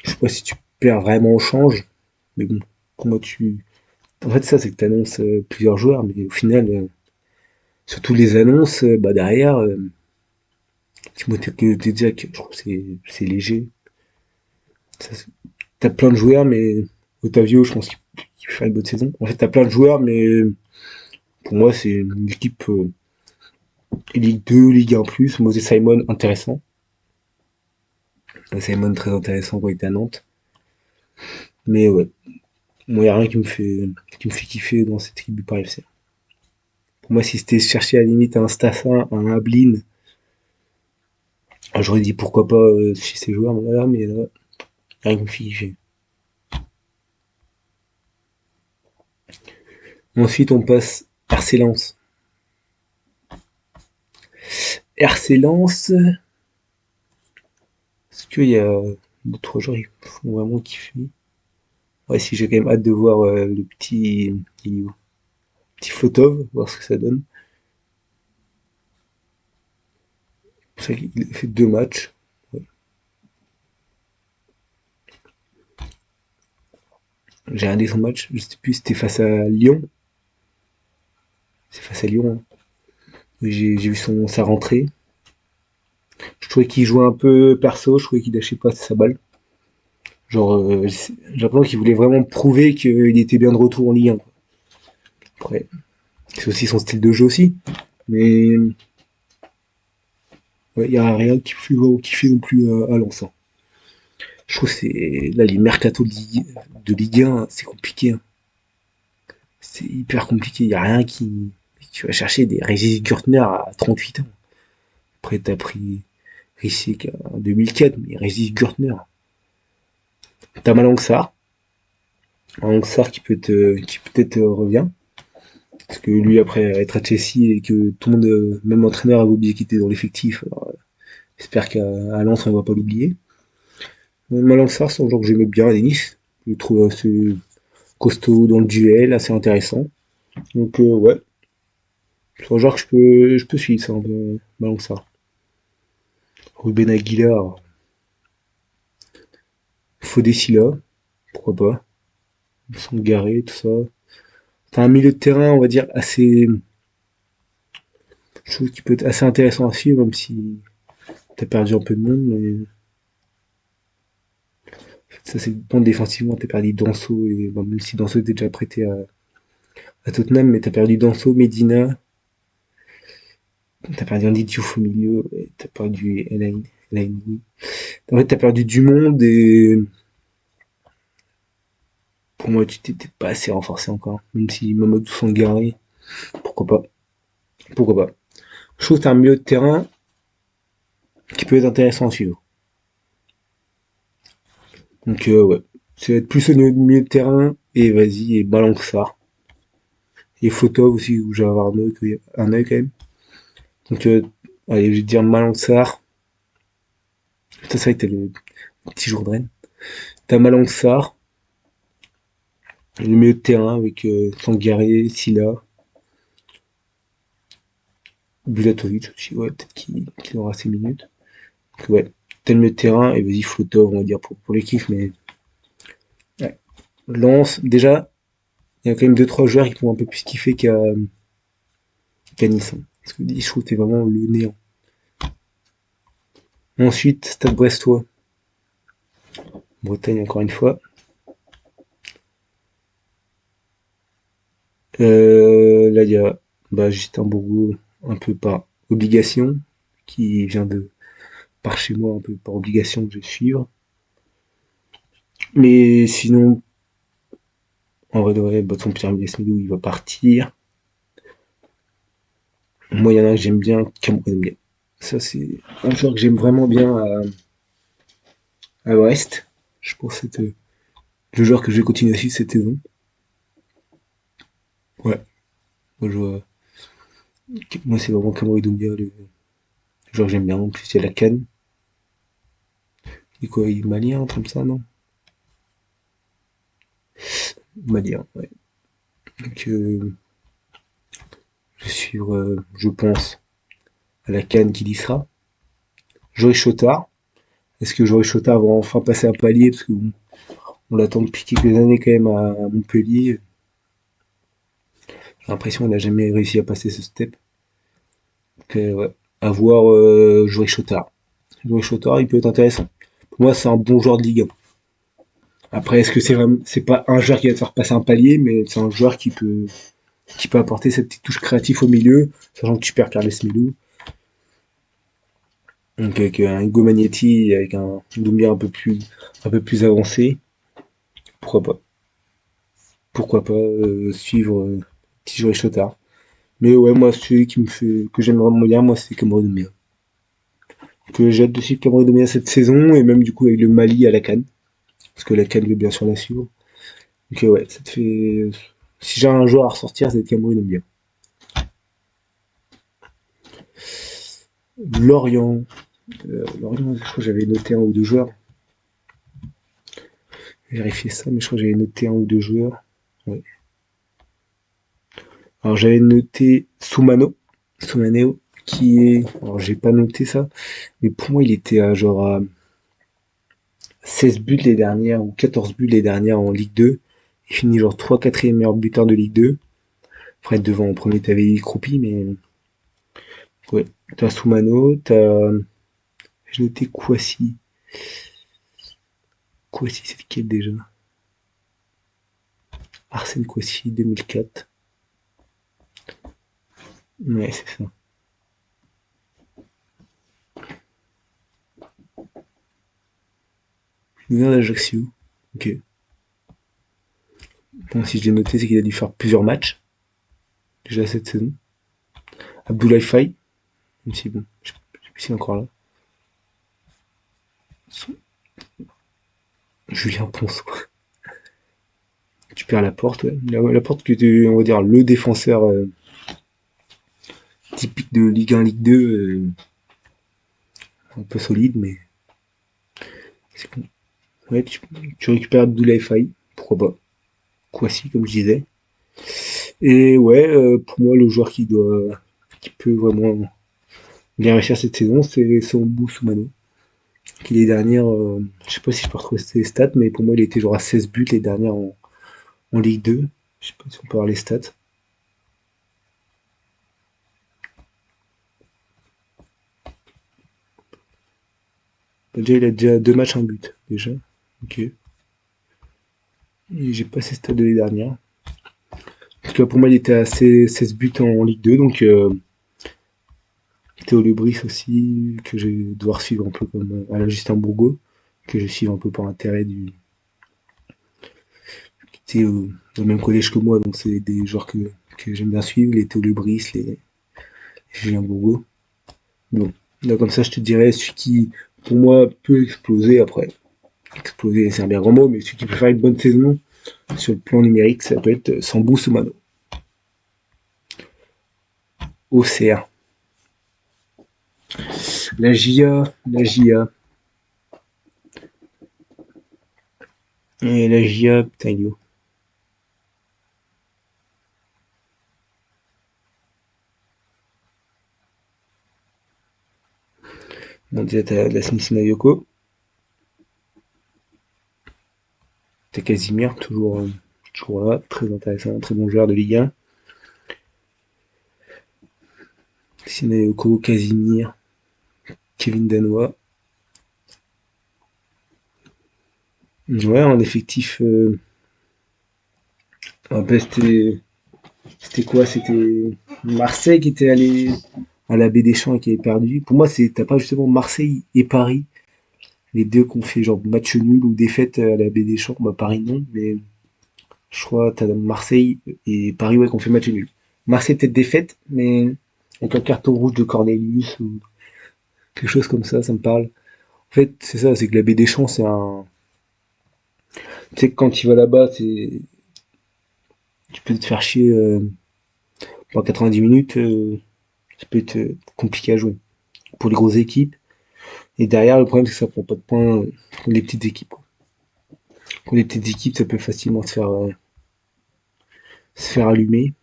Je sais pas si tu perds vraiment au change, mais bon, pour moi tu. En fait ça c'est que tu annonces plusieurs joueurs, mais au final, surtout les annonces, bah derrière, Timothée Dejac, je trouve que c'est léger. Ça, t'as plein de joueurs, mais Otavio, je pense qu'il fait une bonne saison. En fait, t'as plein de joueurs, mais pour moi, c'est une équipe Ligue 2, Ligue 1+. Moses Simon, intéressant. Simon, très intéressant quand il était à Nantes. Mais ouais, moi, il n'y a rien qui me fait kiffer dans cette équipe du Paris FC. Pour moi, si c'était chercher à la limite un Staffin, un Ablin, j'aurais dit pourquoi pas chez ces joueurs, mais là, rien qui me fait kiffer. Ensuite, on passe RC Lens. RC Lens, est-ce qu'il y a 2-3 joueurs qui font vraiment kiffer? Ouais, si j'ai quand même hâte de voir le petit Flotov, voir ce que ça donne. C'est vrai qu'il a fait 2 matchs. Ouais. J'ai regardé son match, je sais plus, c'était face à Lyon. C'est face à Lyon. Hein. J'ai vu sa rentrée. Je trouvais qu'il jouait un peu perso, je trouvais qu'il lâchait pas sa balle. Genre, j'ai l'impression qu'il voulait vraiment prouver qu'il était bien de retour en Ligue 1. Quoi. Après, c'est aussi son style de jeu aussi. Mais ouais, il n'y a rien qui fait non plus à Lens. Hein. Je trouve que c'est là les mercato de Ligue 1, c'est compliqué. Hein. C'est hyper compliqué. Il n'y a rien qui. Tu vas chercher des Régis Gürtner à 38 ans. Après, t'as pris Rissik en 2004, mais Régis Gürtner. T'as Malangsar qui peut-être revient. Parce que lui, après être à Chelsea et que tout le monde, même l'entraîneur, avait oublié qu'il était dans l'effectif. Alors, j'espère qu'à Lens, on va pas l'oublier. Malangsar, c'est un joueur que j'aimais bien à Nice. Je le trouve assez costaud dans le duel, assez intéressant. Donc, ouais, c'est un joueur que je peux suivre, ça, Malangsar. Ruben Aguilar, Fodesila, pourquoi pas. Sangaré, tout ça. T'as un milieu de terrain, on va dire, assez. Je trouve qu'il peut être assez intéressant à suivre, même si t'as perdu un peu de monde, mais. Ça, c'est bon, défensivement, t'as perdu Danso, et bon, même si Danso était déjà prêté à Tottenham, mais t'as perdu Danso, Medina, t'as perdu Andy Diouf au milieu, et t'as perdu Elaine. En fait, t'as perdu du monde, et pour moi, tu t'étais pas assez renforcé encore. Même si Mamadou Sangaré, pourquoi pas. Pourquoi pas. Je trouve que t'as un milieu de terrain qui peut être intéressant à suivre. Donc, ouais. Ça va être plus au milieu de terrain, et vas-y, et balance ça. Et Fotov aussi, où j'ai avoir un œil quand même. Donc, allez, je vais dire Malangsar. Ça, c'est vrai que t'as le petit Jourdain. T'as Malangsar, le milieu de terrain avec Sangaré, Silla, Bulatovic aussi, ouais, peut-être qu'il aura ses minutes. Donc, ouais, t'as le milieu de terrain, et vas-y, Flotov, on va dire, pour les kiffs, mais ouais. Lance, déjà, il y a quand même 2-3 joueurs qui font un peu plus kiffer qu'à Nice. Hein. Parce que je trouve que t'es vraiment le néant. Ensuite, Stade Brestois. Bretagne, encore une fois. Là, il y a Justin Bourgo, un peu par obligation, qui vient de par chez moi, un peu par obligation que je vais suivre. Mais sinon, en vrai de vrai, son Pierre Smidou, il va partir. Moi, il y en a que j'aime bien, Cameroun bien. Ça, c'est un joueur que j'aime vraiment bien à Brest. Je pense que c'est le joueur que je vais continuer à suivre cette saison. Ouais. Moi, moi c'est vraiment Cameroun Doumbia, le joueur que j'aime bien. En plus, il y a la canne. Et quoi, il est malien, un truc comme ça, non? Malien, ouais. Donc, je vais suivre, je pense, à la canne qui y sera. Joël Chotard. Est-ce que Joël Chotard va enfin passer un palier? Parce que bon, on l'attend depuis quelques années quand même à Montpellier. J'ai l'impression qu'il n'a jamais réussi à passer ce step. Donc, ouais. À voir Joël Chotard. Joël Chotard, il peut être intéressant. Pour moi, c'est un bon joueur de Ligue 1. Après, est-ce que c'est pas un joueur qui va te faire passer un palier, mais c'est un joueur qui peut apporter cette petite touche créative au milieu, sachant que tu perds Pierre Lesmelou. Donc avec un Hugo Magnetti, avec un Doumbia un peu plus avancé, pourquoi pas. Pourquoi pas suivre petit joueur Chotard. Mais ouais, moi, celui que j'aime vraiment bien, moi, c'est Cameroun Doumbia. Que j'ai hâte de suivre Cameroun Doumbia cette saison, et même du coup avec le Mali à la CAN. Parce que la CAN veut bien sûr la suivre. Donc ouais, ça te fait... Si j'ai un joueur à ressortir, c'est Cameroun Doumbia. Lorient. Lorient, je crois que j'avais noté un ou deux joueurs. Vérifier ça, mais je crois que j'avais noté un ou deux joueurs. Ouais. Alors j'avais noté Soumaneo, qui est... Alors j'ai pas noté ça, mais pour moi il était à genre à 16 buts les dernières, ou 14 buts les dernières en Ligue 2. Il finit genre 3 4 meilleur buteur de Ligue 2. Après devant en premier t'avais Croupi, mais... Ouais, t'as Soumano, j'ai noté Kouassi. Kouassi c'est lequel déjà? Arsène Kouassi, 2004. Ouais, c'est ça. Il vient d'Ajaccio. Ok. Bon, si je l'ai noté, c'est qu'il a dû faire plusieurs matchs, déjà cette saison. Abdoulaye Faye, même si bon, je sais plus s'il est encore là. Julien Ponceau. Tu perds la porte, ouais. La porte qui était, on va dire, le défenseur typique de Ligue 1, Ligue 2, un peu solide, mais c'est con. Ouais, tu récupères Abdoulaye Faye, pourquoi pas. Kouassi, comme je disais. Et ouais, pour moi, le joueur qui peut vraiment bien réussir cette saison, c'est Sambou Soumano. Qui les dernières, je sais pas si je peux retrouver ses stats, mais pour moi, il était genre à 16 buts les dernières en Ligue 2. Je sais pas si on peut avoir les stats. Déjà, il a déjà deux matchs, un but, déjà. Ok. Et j'ai pas ses stats de l'année dernière. En tout cas, pour moi, il était à 16 buts en Ligue 2, donc Théo Lebris aussi, que je vais devoir suivre un peu comme à la Justin Bourgo, que je suis un peu par intérêt qui était dans le même collège que moi, donc c'est des joueurs que j'aime bien suivre, les Théo Lebris, les Julien Bourgo. Bon, là comme ça, je te dirais celui qui, pour moi, peut exploser après. Exploser, c'est un bien grand mot, mais celui qui peut faire une bonne saison sur le plan numérique, ça peut être Sambou Soumano. OCR. La JA. Et la JA, putain, il est où? On disait t'as la Smith Yoko, t'as Casimir, toujours là, très intéressant, très bon joueur de Ligue 1. Sinayoko, Casimir, Kevin Danois. Ouais, en effectif, c'était quoi? C'était Marseille qui était allé à la Baie des Champs et qui avait perdu. Pour moi, t'as pas justement Marseille et Paris, les deux qui ont fait genre match nul ou défaite à la Baie des Champs. Bah, Paris non, mais je crois que t'as Marseille et Paris ouais, qui ont fait match nul. Marseille peut-être défaite, mais avec un carton rouge de Cornelius ou quelque chose comme ça me parle. En fait, c'est ça, c'est que la Baie des Champs, c'est un... Tu sais que quand tu vas là-bas, tu peux te faire chier pendant 90 minutes, ça peut être compliqué à jouer pour les grosses équipes. Et derrière, le problème, c'est que ça prend pas de points pour les petites équipes, quoi. Pour les petites équipes, ça peut facilement se faire allumer.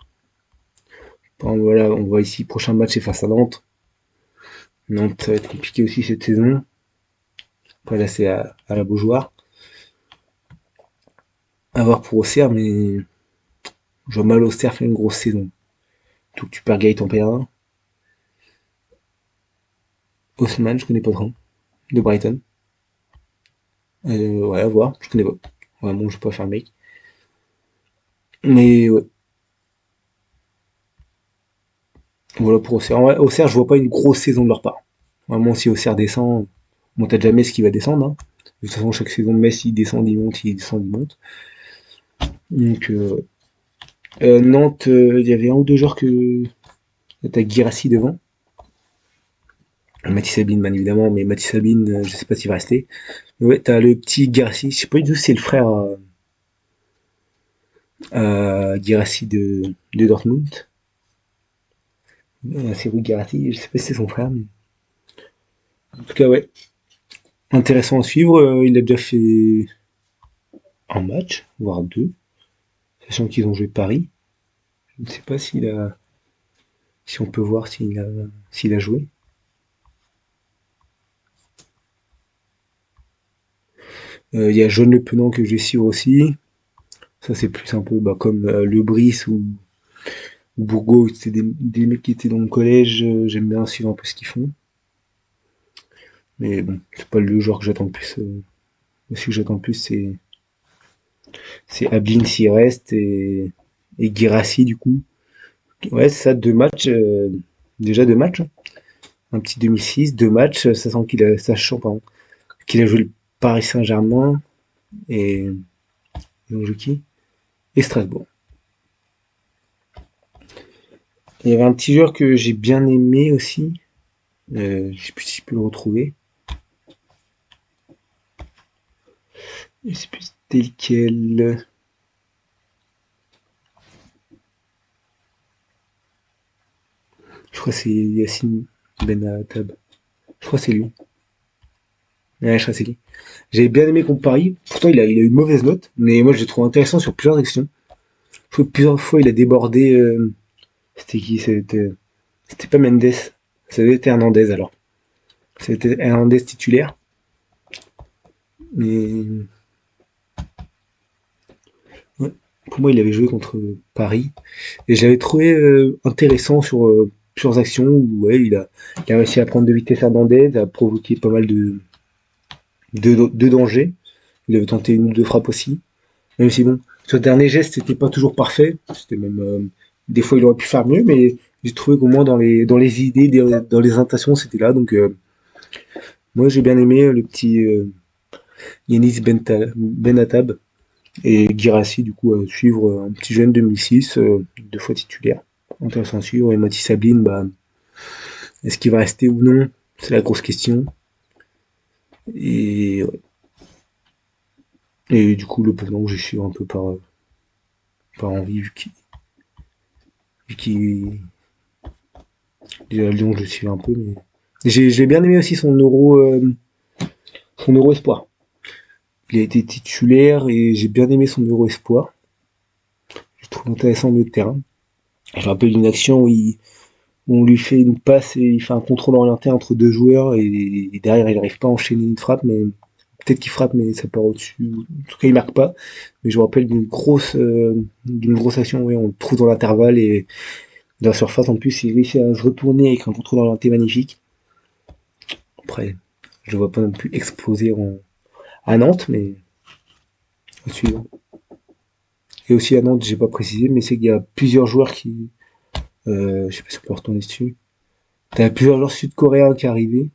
Bon, voilà, on voit ici, prochain match, c'est face à Nantes. Nantes, ça va être compliqué aussi cette saison. Après, là, c'est à la Beaujoire. À voir pour Auxerre, mais je vois mal Auxerre faire une grosse saison. Tout que tu perds Gaëtan Perrin. Haussmann, je connais pas trop. De Brighton. Ouais, à voir, je connais pas. Vraiment, je peux pas faire le mec. Mais ouais, voilà pour Auxerre. En vrai, Auxerre, je vois pas une grosse saison de leur part. Vraiment, si Auxerre descend, bon, t'as déjà Metz qui va descendre. Hein. De toute façon, chaque saison, Metz, il descend, il monte, il descend, il monte. Donc, Nantes, il y avait un ou deux joueurs que t'as Guirassy devant. Mathis Sabine, bien évidemment, mais Mathis Sabine, je sais pas s'il va rester. Mais ouais, t'as le petit Guirassy, je sais pas du tout si c'est le frère Guirassy de Dortmund. C'est Rui Guirassy, je sais pas si c'est son frère, mais en tout cas, ouais, intéressant à suivre. Il a déjà fait un match, voire deux, sachant qu'ils ont joué Paris. Je ne sais pas si on peut voir s'il a joué. Il y a Jaune Le Penant que je vais suivre aussi. Ça, c'est plus un peu bah, comme Le Brice ou Bourgo. C'était des mecs qui étaient dans mon collège. J'aime bien suivre un peu ce qu'ils font. Mais bon, c'est pas le joueur que j'attends le plus. Celui que j'attends le plus, c'est Ablin s'il reste et Guirassy du coup. Ouais, c'est ça, deux matchs. Déjà deux matchs. Hein. Un petit 2006, deux matchs, sachant sachant pardon, qu'il a joué le Paris Saint-Germain et ils ont joué qui? Et Strasbourg. Il y avait un petit joueur que j'ai bien aimé aussi. Je sais plus si je peux le retrouver. Je sais plus c'était lequel. Je crois que c'est Yacine Benatab. Je crois que c'est lui. Ouais, je crois que c'est lui. J'avais bien aimé contre Paris. Pourtant, il a eu une mauvaise note, mais moi, je l'ai trouvé intéressant sur plusieurs actions. Je trouve que plusieurs fois, il a débordé. C'était qui? C'était pas Mendes. Ça devait être Hernandez alors. C'était Hernandez titulaire. Mais ouais, pour moi, il avait joué contre Paris. Et je l'avais trouvé intéressant sur plusieurs actions où ouais, il a réussi à prendre de vitesse Hernandez, à provoquer pas mal de dangers. Il avait tenté une ou deux frappes aussi. Même si bon, sur le dernier geste, c'était pas toujours parfait. C'était même des fois il aurait pu faire mieux, mais j'ai trouvé qu'au moins dans les idées, dans les intentions, c'était là. Donc moi j'ai bien aimé le petit Yanis Benatab et Guirassy du coup à suivre un petit jeune 2006, deux fois titulaire. Intéressant à suivre. Et Mathis Sabine, bah, est-ce qu'il va rester ou non? C'est la grosse question. Et, ouais. Et du coup le Penon, je suis un peu par envie vu qu'il déjà Lyon je le suis un peu, mais j'ai bien aimé aussi son euro espoir. Il a été titulaire et j'ai bien aimé son euro espoir. Je trouve intéressant au milieu de terrain. Je me rappelle d'une action où on lui fait une passe et il fait un contrôle orienté entre deux joueurs et derrière il n'arrive pas à enchaîner une frappe, mais peut-être qu'il frappe mais ça part au-dessus. En tout cas il marque pas. Mais je me rappelle d'une grosse action où on le trouve dans l'intervalle et dans la surface en plus il réussit à se retourner avec un contrôle orienté magnifique. Après, je ne vois pas non plus exploser à Nantes, mais au suivant. Et aussi à Nantes, j'ai pas précisé, mais c'est qu'il y a plusieurs joueurs qui, je sais pas si on peut retourner dessus. T'as plusieurs joueurs sud-coréens qui arrivaient.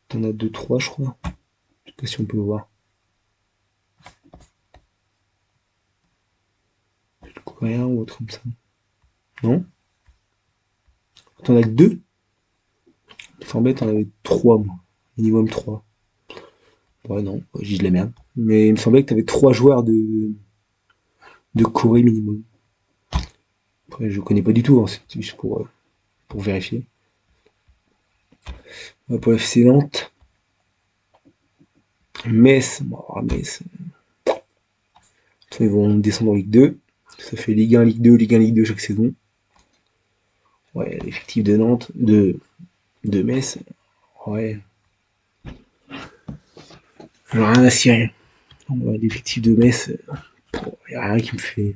T'en as deux, trois, je crois. Je sais pas si on peut le voir. Sud-coréens ou autre comme ça. Non? T'en as que deux? Il me semblait que t'en avais trois, moi. Minimum trois. Ouais, non, je dis de la merde. Mais il me semblait que t'avais trois joueurs de Corée minimum. Après, je connais pas du tout, hein, c'est juste pour vérifier. Pour FC Nantes, Metz, bon, Metz, ils vont descendre en Ligue 2. Ça fait Ligue 1, Ligue 2, Ligue 1, Ligue 2 chaque saison. Ouais, l'effectif de Nantes, de Metz, ouais, rien à cirer. Ouais, l'effectif de Metz, y a rien qui me fait.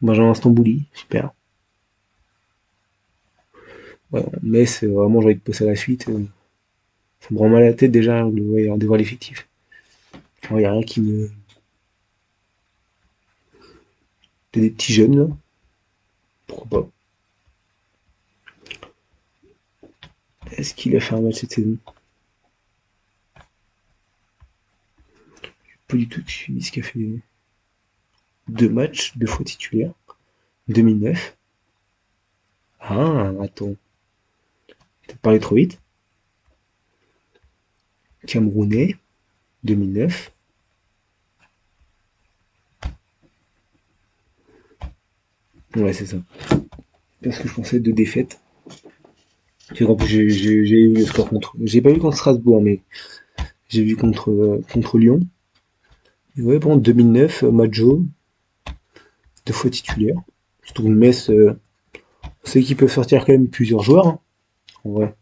Benjamin Stambouli, super. Ouais, Metz, vraiment, j'ai envie de passer à la suite. Ça me rend mal à la tête déjà de voir l'effectif. Il n'y a rien qui me. T'as des petits jeunes là, pourquoi pas. Est-ce qu'il a fait un match cette saison? Pas du tout suivi ce qu'il a fait. Deux matchs, deux fois titulaire. 2009. Ah, attends. T'as parlé trop vite. Camerounais, 2009. Ouais, c'est ça. Parce que je pensais deux défaites. En plus, j'ai eu le score contre. J'ai pas vu contre Strasbourg, mais j'ai vu contre Lyon. Et ouais, bon, 2009, Majo, deux fois titulaire. Je trouve Metz, c'est qu'ils peuvent sortir quand même plusieurs joueurs, hein, en vrai.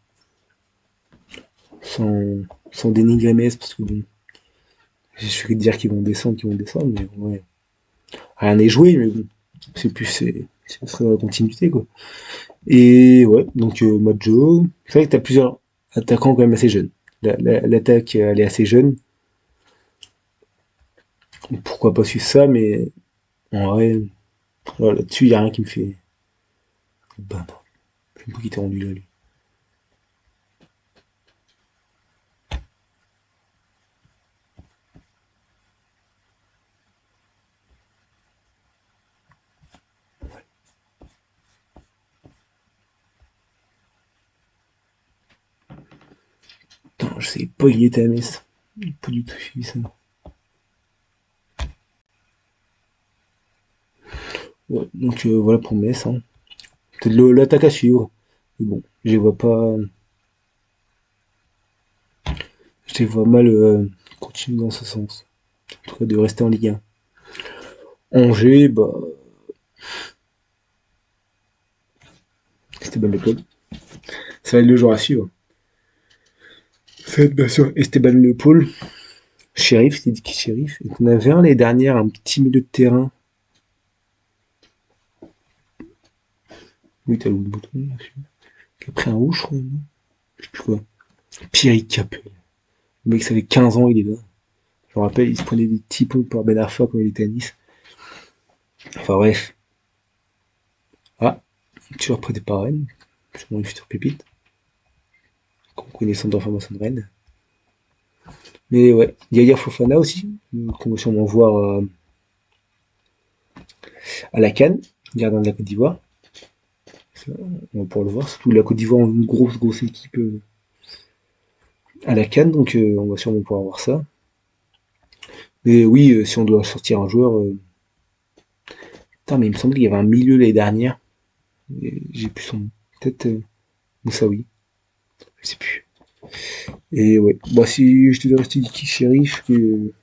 Sans, sans dénigrer Metz, parce que bon, je suis de dire qu'ils vont descendre, mais ouais. Rien n'est joué, mais bon. Ce serait dans la continuité, quoi. Et ouais, donc Majo. C'est vrai que t'as plusieurs attaquants quand même assez jeunes. L'attaque, elle est assez jeune. Pourquoi pas suivre ça, mais en vrai, voilà, là-dessus, il n'y a rien qui me fait. Bah, non. Je sais pas qui t'est rendu là, lui. Putain, je sais pas, il était à Metz. Pas du tout suivi ça. Ouais, donc voilà pour Metz. Hein. Peut-être l'attaque à suivre. Mais bon, je les vois mal continuer dans ce sens. En tout cas, de rester en Ligue 1. Angers, bah, Esteban Lepol. Ça va être le joueur à suivre. Ça va être bien sûr Esteban Leopold. Sheriff, c'est dit qui Sheriff. Et on avait un les dernières, un petit milieu de terrain. Oui, t'as le bouton, qui a pris un rouge, je crois, non? Je sais plus quoi. Pierre Capel. Le mec, ça fait 15 ans, il est là. Je me rappelle, il se prenait des petits pots par Ben Arfa quand il était à Nice. Enfin bref. Ah, toujours près des parrains. Sûrement une future pépite. Connaissant d'informations de Rennes. Mais ouais, Yaya Fofana aussi, qu'on va sûrement voir à la CAN, gardien de la Côte d'Ivoire. On va pouvoir le voir, surtout la Côte d'Ivoire en une grosse équipe à la CAN, donc on va sûrement pouvoir voir ça. Mais oui, si on doit sortir un joueur. Putain, mais il me semble qu'il y avait un milieu l'année dernière. J'ai plus son nom. Peut-être Moussaoui. Je sais plus. Et ouais. Bah, si je te dirais Stiki Sheriff,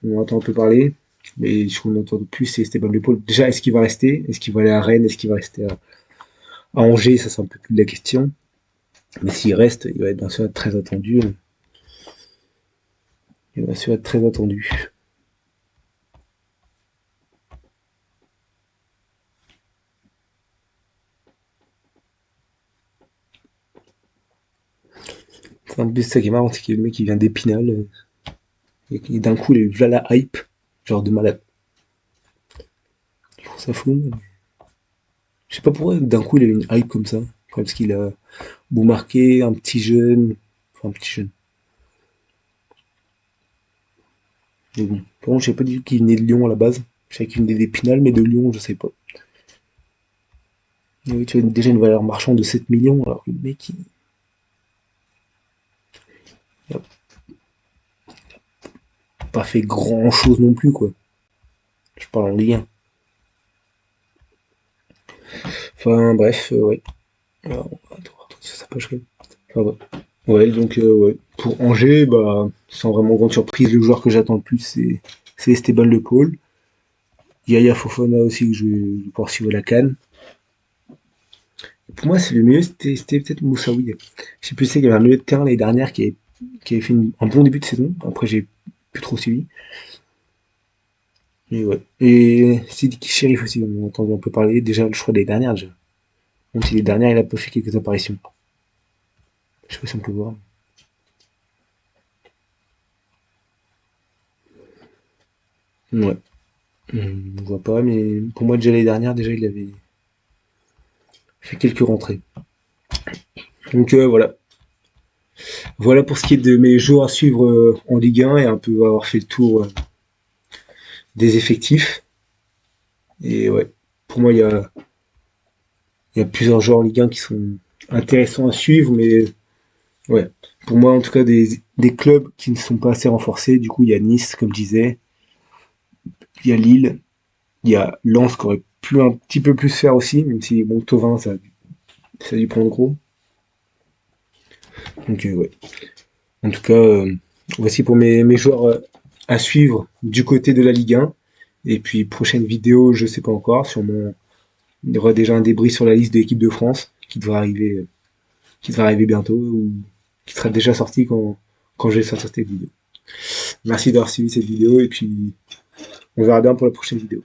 on entend un peu parler. Mais ce qu'on entend le plus, c'est Esteban Le Paul. Déjà, est-ce qu'il va rester? Est-ce qu'il va aller à Rennes? Est-ce qu'il va rester à Angers? Ça, c'est un peu plus de la question. Mais s'il reste, il va être bien sûr être très attendu. Il va bien sûr être très attendu. C'est un peu ça qui est marrant, c'est que le mec, il vient d'Épinal. Et d'un coup, il a eu la hype. Genre de malade. Je trouve ça fou. Je sais pas pourquoi, d'un coup, il a eu une hype comme ça. Parce qu'il a beau marqué, un petit jeune. Enfin, un petit jeune. Mais bon. Par contre, je sais pas du tout qu'il venait de Lyon à la base. Je savais qu'il venait d'Épinal, mais de Lyon, je sais pas. Et oui, tu as déjà une valeur marchande de 7 millions, alors que le mec, il a pas fait grand chose non plus, quoi. Je parle en Ligue 1. Enfin, bref, ouais. Alors, attends, sur sa page web. Enfin, ouais. Ouais, donc, ouais. Pour Angers, bah, sans vraiment grande surprise, le joueur que j'attends le plus, c'est Esteban Le Paul. Yaya Fofana aussi, que je vais pouvoir suivre la canne. Pour moi, c'est le mieux, c'était peut-être Moussaoui. Je sais plus, c'est qu'il y avait un milieu de terrain l'année dernière qui avait fait un bon début de saison. Après, j'ai plus trop suivi. Et ouais. Et Sidiki Sheriff aussi, on a entendu un peu parler. Déjà, je crois, des dernières, déjà. Même si les dernières, il a pas fait quelques apparitions. Je sais pas si on peut voir. Ouais. On voit pas, mais pour moi, déjà l'année dernière, déjà, il avait fait quelques rentrées. Donc voilà. Voilà pour ce qui est de mes joueurs à suivre en Ligue 1 et un peu avoir fait le tour des effectifs. Et ouais, pour moi, il y a plusieurs joueurs en Ligue 1 qui sont intéressants à suivre, mais ouais, pour moi, en tout cas, des clubs qui ne sont pas assez renforcés. Du coup, il y a Nice, comme je disais, il y a Lille, il y a Lens qui aurait pu un petit peu plus faire aussi, même si, bon, Tovin, ça a dû prendre gros. Donc, ouais. En tout cas, voici pour mes joueurs à suivre du côté de la Ligue 1. Et puis, prochaine vidéo, je sais pas encore, sûrement, il y aura déjà un débrief sur la liste de l'équipe de France qui devrait arriver bientôt ou qui sera déjà sorti quand je vais sortir cette vidéo. Merci d'avoir suivi cette vidéo et puis on verra bien pour la prochaine vidéo.